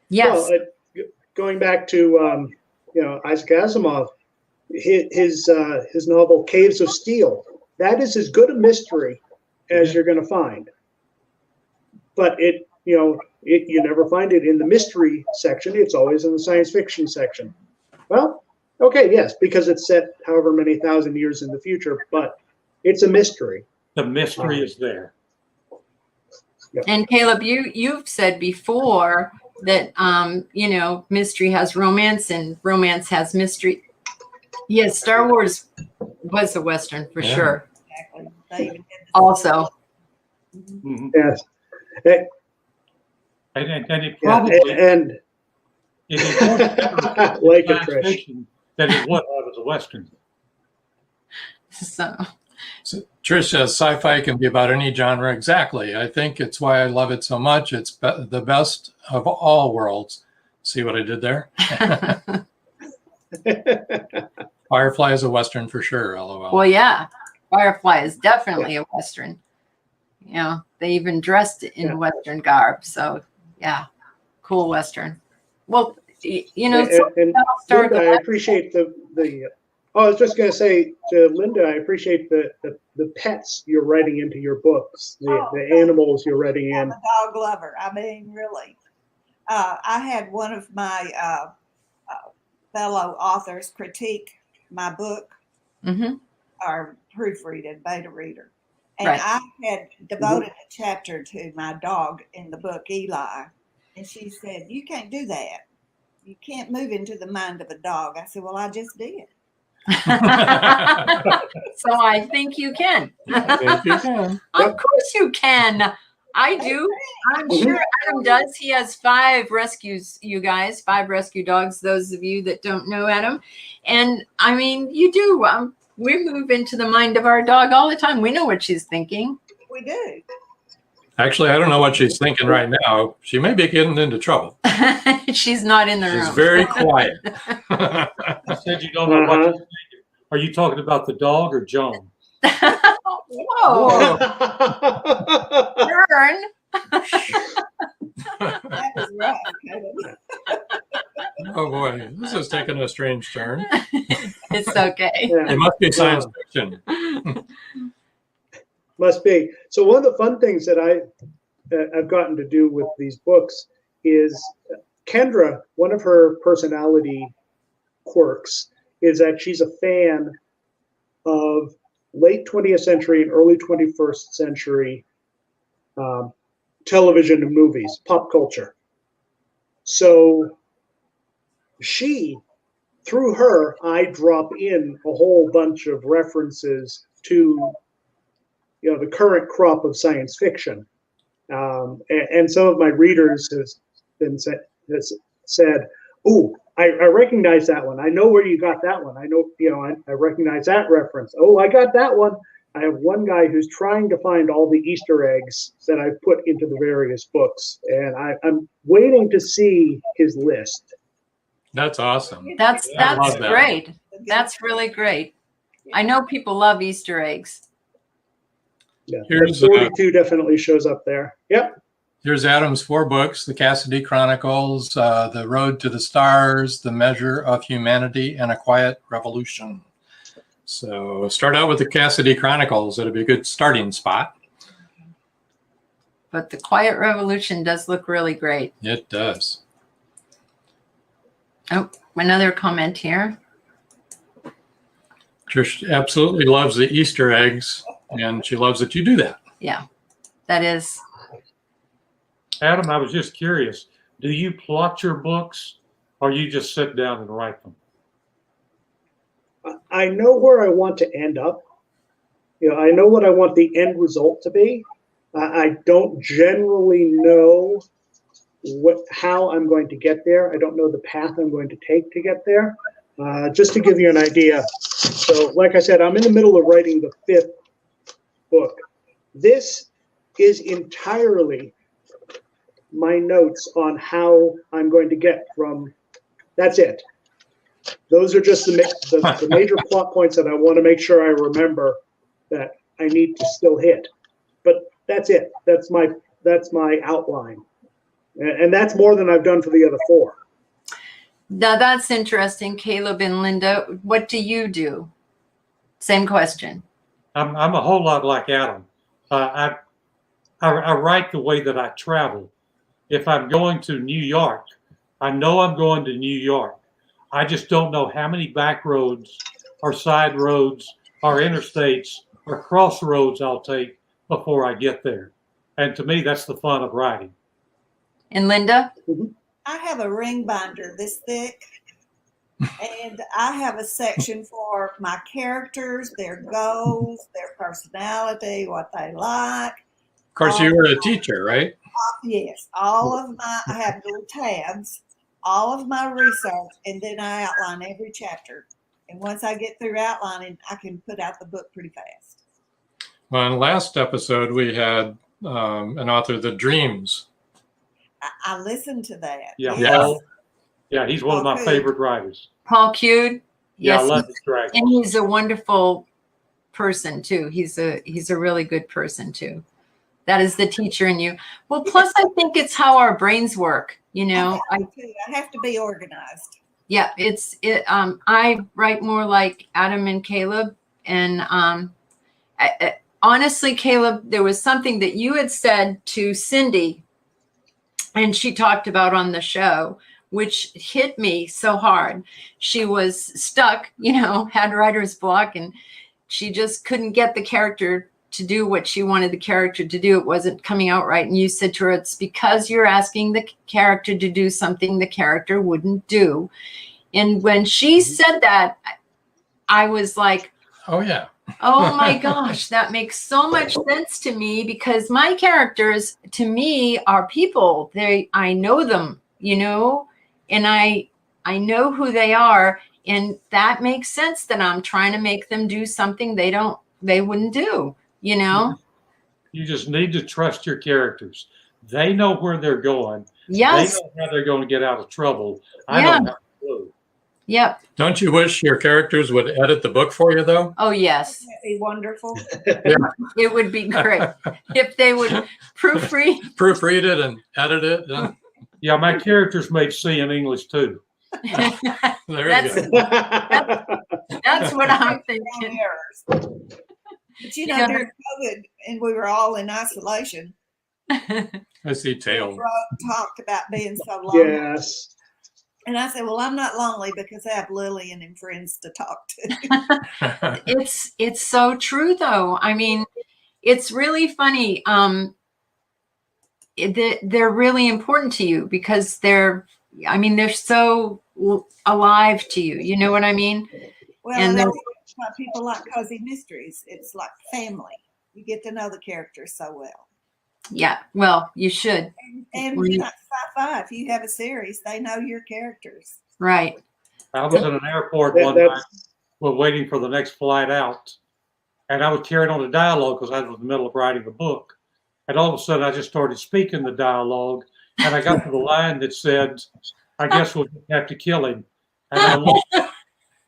Yes. Well, going back to Isaac Asimov, his novel Caves of Steel, that is as good a mystery as you're going to find. But you never find it in the mystery section. It's always in the science fiction section. Well, okay, yes, because it's set however many thousand years in the future, but it's a mystery. The mystery is there. Yep. And Caleb, you've said before that mystery has romance and romance has mystery. Yes, Star Wars was a Western for sure. Exactly. They even did the Also. Mhm. Yes. And it probably And it is more better like a science Trish. fiction than it would out of the Western. So So, Trish says sci-fi can be about any genre. Exactly. I think it's why I love it so much. It's the best of all worlds. See what I did there? Firefly is a Western for sure, LOL. well, yeah, Firefly is definitely a Western. You know, they even dressed in Yeah. Western garb. So yeah, cool Western. Well, you know, and Linda, I appreciate the oh, I was just going to say to Linda, I appreciate the pets you're writing into your books, the animals you're writing in. I'm a dog lover. I mean, really. I had one of my fellow authors critique my book or proofread and beta reader. And Right. I had devoted a chapter to my dog in the book, Eli. And she said, "You can't do that. You can't move into the mind of a dog." I said, "Well, I just did." So I think you can. I think you can. Of course you can. I do. I'm sure Adam does. He has 5 rescues, you guys, 5 rescue dogs, those of you that don't know Adam. And I mean, you do. We move into the mind of our dog all the time. We know what she's thinking. We do. Actually, I don't know what she's thinking right now. She may be getting into trouble. She's not in the room. She's very quiet. You said you don't know what you're thinking. Are you talking about the dog or Joan? Whoa. Burn. That was rough, Caleb. Oh boy, this is taking a strange turn. It's okay. It must be science fiction. Must be. So one of the fun things that I've gotten to do with these books is Kendra, one of her personality quirks is that she's a fan of late 20th century and early 21st century television and movies, pop culture. So through her, I drop in a whole bunch of references to the current crop of science fiction. And some of my readers has said, "Oh, I recognize that one. I know where you got that one. I know, I recognize that reference. Oh, I got that one." I have one guy who's trying to find all the Easter eggs that I've put into the various books, and I'm waiting to see his list. That's awesome. That's love that. great. That's really great. I know people love Easter eggs. Yeah, Here's 42 definitely shows up there. Yep. Here's Adam's 4 books: The Cassidy Chronicles, The Road to the Stars, The Measure of Humanity, and A Quiet Revolution. So start out with The Cassidy Chronicles. It'll be a good starting spot. But The Quiet Revolution does look really great. It does. Oh, another comment here. Trish absolutely loves the Easter eggs, and she loves that you do that. Yeah, that is. Adam, I was just curious. Do you plot your books or you just sit down and write them? I know where I want to end up. I know what I want the end result to be. I don't generally know how I'm going to get there. I don't know the path I'm going to take to get there. Just to give you an idea. So, like I said, I'm in the middle of writing the 5th book. This is entirely my notes on how I'm going to get from. That's it. Those are just the major plot points that I want to make sure I remember that I need to still hit. But that's it. That's my outline, and that's more than I've done for the other 4. Now that's interesting, Caleb and Linda. What do you do? Same question. I'm a whole lot like Adam. I write the way that I travel. If I'm going to New York, I know I'm going to New York. I just don't know how many back roads or side roads or interstates or crossroads I'll take before I get there. And to me, that's the fun of writing. And Linda? I have a ring binder this thick, And I have a section for my characters, their goals, their personality, what they like. Of course, you were a teacher, right? Yes, I have little tabs, all of my research, and then I outline every chapter. And once I get through outlining, I can put out the book pretty fast. Well, in last episode, we had an author, The Dreams. I listened to that. Yeah, Yes. Paul, yeah, he's one of my favorite writers. Paul Cude. Yeah, Yes, I love his dragons. and he's a wonderful person too. He's a really good person too. That is the teacher in you. Well, plus I think it's how our brains work. You know, I have to be organized. Yeah, I write more like Adam and Caleb, and honestly, Caleb, there was something that you had said to Cindy, and she talked about on the show, which hit me so hard. She was stuck, had writer's block, and she just couldn't get the character to do what she wanted the character to do. It wasn't coming out right. And you said to her, it's because you're asking the character to do something the character wouldn't do. And when she said that, I was like, oh yeah. Oh my gosh, that makes so much sense to me, because my characters to me are people. I know them, and I know who they are. And that makes sense that I'm trying to make them do something they wouldn't do. You just need to trust your characters. They know where they're going. Yes. They know how they're going to get out of trouble. I don't have a clue. Yep. Don't you wish your characters would edit the book for you, though? Oh, yes. That'd be wonderful. It would be great if they would proofread it and edit it. Yeah, my characters made C in English too. There you go. That's what I'm thinking. But during COVID, and we were all in isolation. I see tail. Talked about being so lonely. Yes. And I said, well, I'm not lonely because I have Lillian and friends to talk to. It's so true, though. I mean, it's really funny. They're really important to you because they're so alive to you. You know what I mean? Well, and that's why people like cozy mysteries. It's like family. You get to know the characters so well. Yeah, well, you should. And like sci-fi, if you have a series, they know your characters. Right. I was in an airport one night, waiting for the next flight out, and I was carrying on a dialogue because I was in the middle of writing a book. And all of a sudden, I just started speaking the dialogue, and I got to the line that said, I guess we'll have to kill him. And I looked,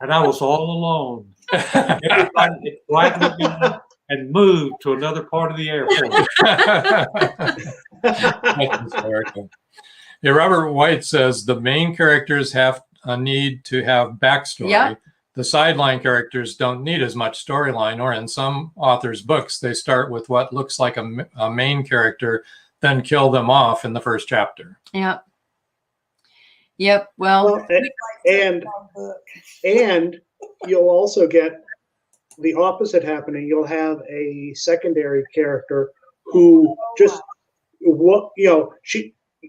and I was all alone. Everybody had quietly gone and moved to another part of the airport. That's hysterical. Yeah, Robert White says the main characters have a need to have backstory. Yeah. The sideline characters don't need as much storyline, or in some authors' books, they start with what looks like a main character, then kill them off in the first chapter. Yep. Yep. Well, and you'll also get the opposite happening. You'll have a secondary character who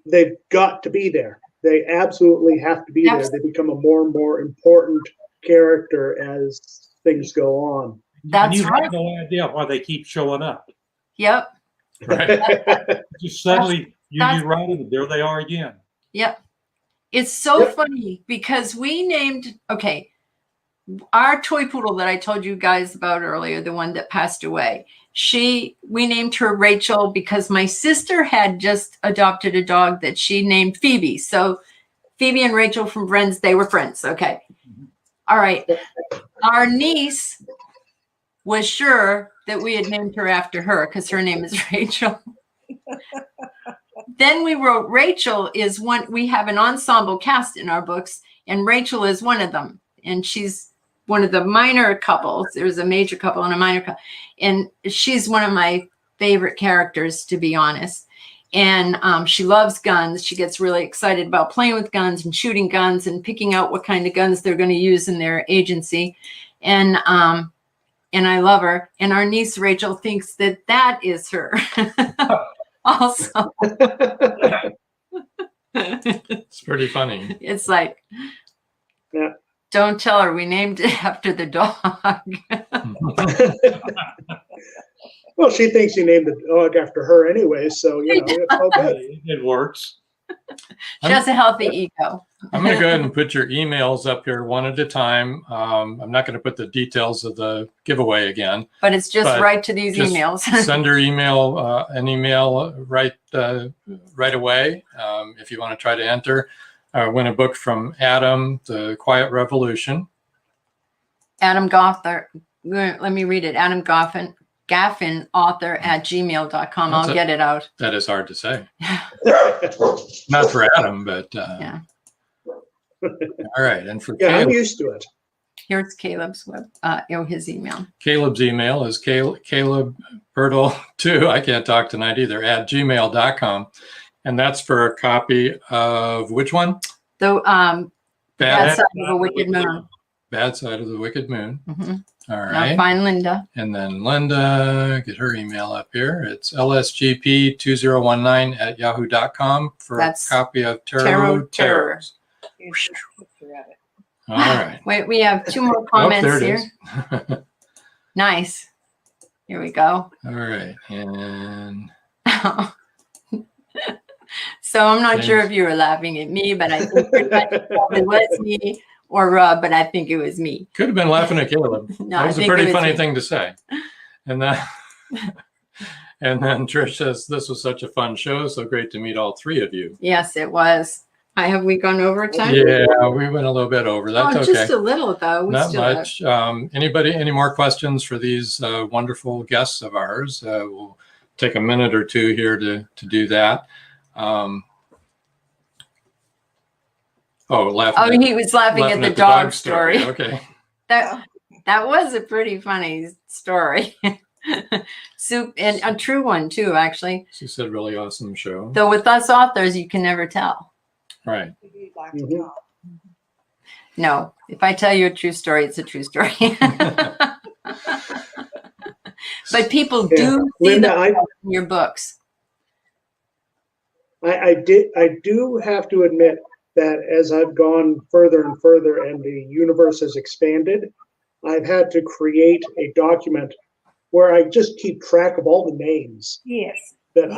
they've got to be there. They absolutely have to be there. They become a more and more important character as things go on. That's and you right. have no idea why they keep showing up. Yep. Right. Just suddenly you write them, and there they are again. Yep. It's so funny because we named, our toy poodle that I told you guys about earlier, the one that passed away, we named her Rachel because my sister had just adopted a dog that she named Phoebe. So Phoebe and Rachel from Friends, they were friends. Okay. All right. Our niece was sure that we had named her after her because her name is Rachel. Then we wrote Rachel is one. We have an ensemble cast in our books, and Rachel is one of them. And she's one of the minor couples. There's a major couple and a minor couple. And she's one of my favorite characters, to be honest. And she loves guns. She gets really excited about playing with guns and shooting guns and picking out what kind of guns they're going to use in their agency. And I love her. And our niece, Rachel, thinks that is her. Also. It's pretty funny. It's like. Yeah. Don't tell her we named it after the dog. Well, she thinks you named the dog after her anyway, so it's all good. It works. She has a healthy ego. I'm going to go ahead and put your emails up here one at a time. I'm not going to put the details of the giveaway again. But it's just right to these emails. Send her an email right away if you want to try to enter. Win a book from Adam, The Quiet Revolution. Adam Gaffen. Let me read it. Adam Gaffen author @gmail.com. I'll get it out. That is hard to say. Not for Adam, but yeah. All right, and for yeah, Caleb, I'm used to it. Here's Caleb's his email. Caleb's email is Caleb Pirtle 2. I can't talk tonight either @gmail.com, and that's for a copy of which one? The Bad Side of the Wicked Moon. Bad Side of the Wicked Moon. Mm-hmm. All right. Now find Linda. And then Linda, get her email up here. It's lsgp2019@yahoo.com for a copy of Tarot Terrors. All right. Wait, we have 2 more comments here. Nice. Here we go. All right. And so I'm not sure if you were laughing at me, but I think it was me. Or Rob, but I think it was me. Could have been laughing at Caleb. No, that was a pretty funny thing to say. And then, and then Trish says, "This was such a fun show. So great to meet all 3 of you." Yes, it was. Have we gone over time? Yeah, we went a little bit over. That's okay. Just a little though. Not much. Any more questions for these wonderful guests of ours? We'll take a minute or 2 here to do that. He was laughing at the dog story. Okay. That was a pretty funny story. Soup, and a true one too, actually. She said really awesome show. Though with us authors, you can never tell. Right. Mm-hmm. No, if I tell you a true story, it's a true story. But people do see Linda, in your books. I do have to admit that as I've gone further and further and the universe has expanded, I've had to create a document where I just keep track of all the names. Yes. That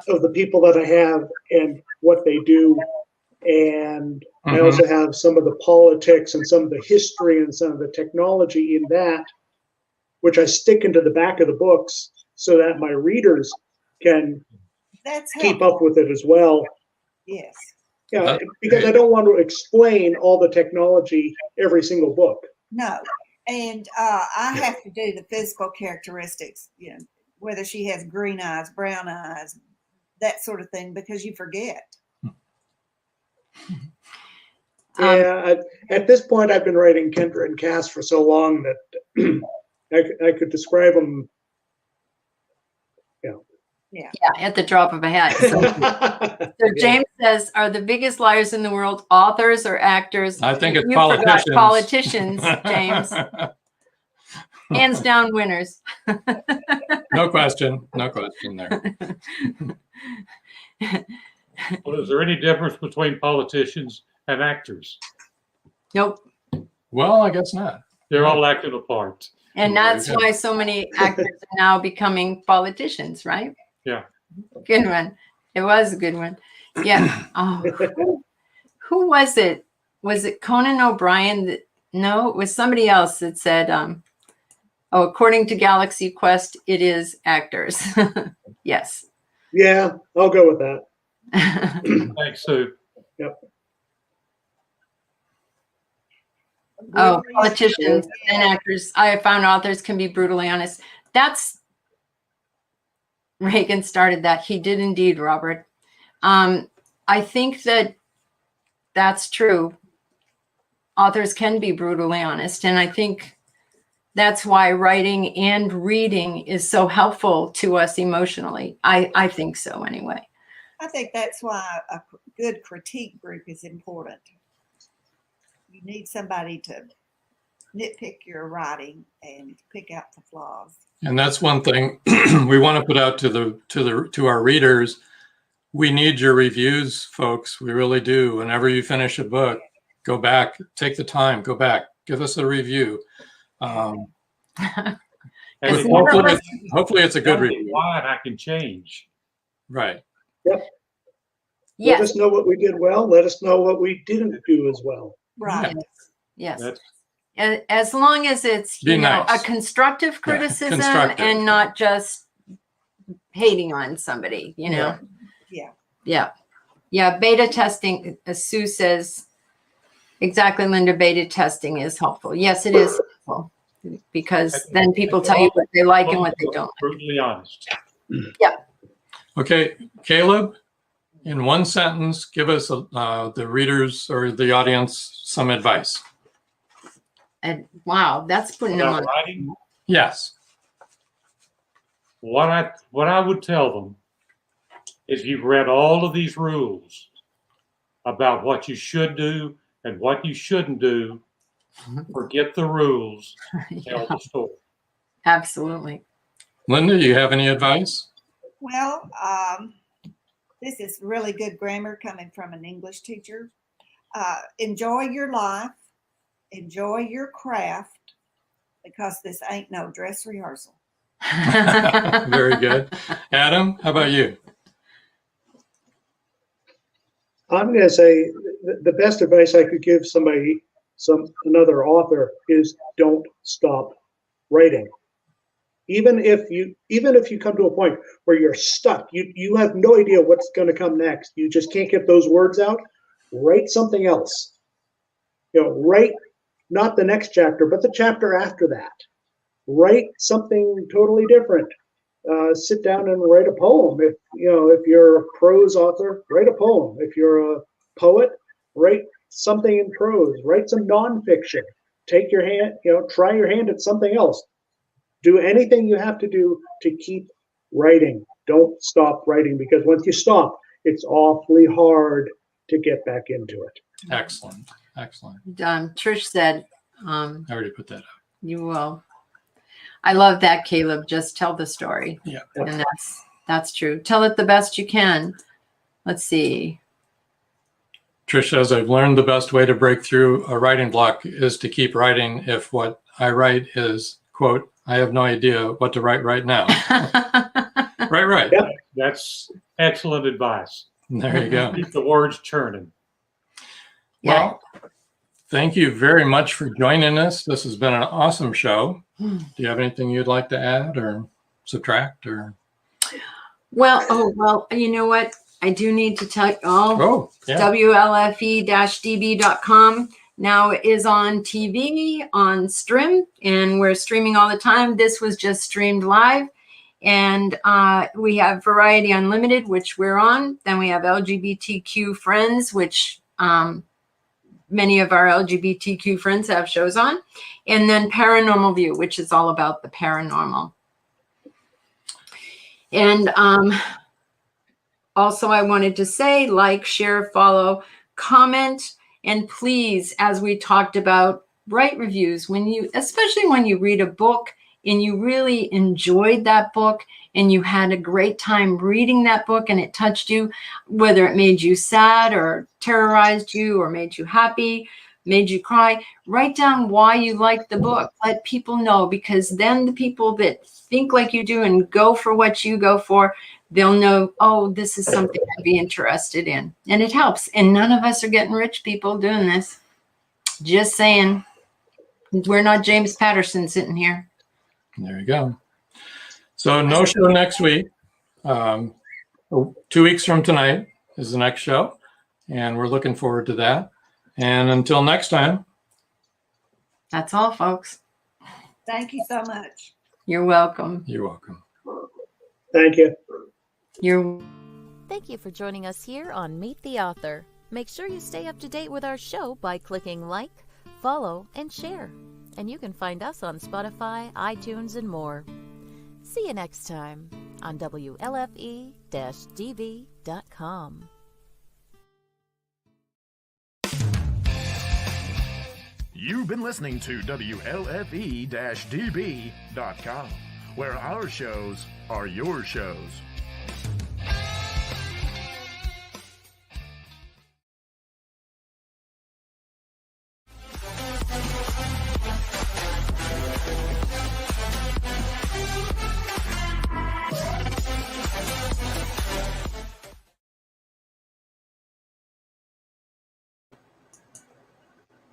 of the people that I have and what they do. And I also have some of the politics and some of the history and some of the technology in that, which I stick into the back of the books so that my readers can keep up with it as well. Yes. Yeah, because I don't want to explain all the technology every single book. No. And I have to do the physical characteristics, whether she has green eyes, brown eyes, that sort of thing, because you forget. Yeah, at this point, I've been writing Kendra and Cass for so long that I could describe them. Yeah, at the drop of a hat. So James says, are the biggest liars in the world authors or actors? I think it's you politicians. Forgot politicians, James. Hands down winners. No question there. Well, is there any difference between politicians and actors? Nope. Well, I guess not. They're all acting a part. And that's why so many actors are now becoming politicians, right? Yeah. Good one. It was a good one. Yeah. Oh, who was it? Was it Conan O'Brien? No, it was somebody else that said, according to Galaxy Quest, it is actors. Yes. Yeah, I'll go with that. Thanks, Sue. Yep. Oh, politicians and actors. I have found authors can be brutally honest. Reagan started that. He did indeed, Robert. I think that's true. Authors can be brutally honest. And I think that's why writing and reading is so helpful to us emotionally. I think so anyway. I think that's why a good critique group is important. You need somebody to nitpick your writing and pick out the flaws. And that's one thing we want to put out to our readers. We need your reviews, folks. We really do. Whenever you finish a book, go back, take the time, go back, give us a review. And hopefully it's a good review. Why I can change. Right. Yep. Yes. Let us know what we did well. Let us know what we didn't do as well. Right. Yes. As long as it's a constructive criticism and not just hating on somebody, Yeah. Yeah. Beta testing, as Sue says, exactly, Linda, beta testing is helpful. Yes, it is helpful because then people tell you what they like and what they don't. Brutally honest. Yeah. Okay, Caleb, in one sentence, give us the readers or the audience some advice. And wow, that's putting them on. Writing? Yes. What I would tell them is you've read all of these rules about what you should do and what you shouldn't do. Forget the rules. Tell the story. Absolutely. Linda, you have any advice? Well, this is really good grammar coming from an English teacher. Enjoy your life. Enjoy your craft, because this ain't no dress rehearsal. Very good. Adam, how about you? I'm going to say the best advice I could give somebody, another author, is don't stop writing. Even if you come to a point where you're stuck, you have no idea what's going to come next. You just can't get those words out. Write something else. Write not the next chapter, but the chapter after that. Write something totally different. Sit down and write a poem. If you're a prose author, write a poem. If you're a poet, write something in prose. Write some nonfiction. Take your hand, try your hand at something else. Do anything you have to do to keep writing. Don't stop writing, because once you stop, it's awfully hard to get back into it. Excellent. Trish said, I already put that up. You will. I love that, Caleb. Just tell the story. Yeah. And that's true. Tell it the best you can. Let's see. Trish says, I've learned the best way to break through a writing block is to keep writing if what I write is, quote, I have no idea what to write right now. Right. Yep. That's excellent advice. There you go. Keep the words churning. Well, thank you very much for joining us. This has been an awesome show. Do you have anything you'd like to add or subtract or? Well, you know what? I do need to tell you WLFE-DB.com now is on TV, on Stream, and we're streaming all the time. This was just streamed live. And we have Variety Unlimited, which we're on. Then we have LGBTQ Friends, which many of our LGBTQ friends have shows on. And then Paranormal View, which is all about the paranormal. And also I wanted to say, like, share, follow, comment, and please, as we talked about, write reviews especially when you read a book and you really enjoyed that book and you had a great time reading that book and it touched you, whether it made you sad or terrorized you or made you happy, made you cry, write down why you liked the book. Let people know, because then the people that think like you do and go for what you go for, they'll know, oh, this is something I'd be interested in. And it helps. And none of us are getting rich people doing this. Just saying. We're not James Patterson sitting here. There you go. So no show next week. 2 weeks from tonight is the next show. And we're looking forward to that. And until next time. That's all, folks. Thank you so much. You're welcome. You're welcome. Thank you. Thank you for joining us here on Meet the Author. Make sure you stay up to date with our show by clicking like, follow, and share. And you can find us on Spotify, iTunes, and more. See you next time on WLFE-DB.com. You've been listening to WLFE-DB.com, where our shows are your shows.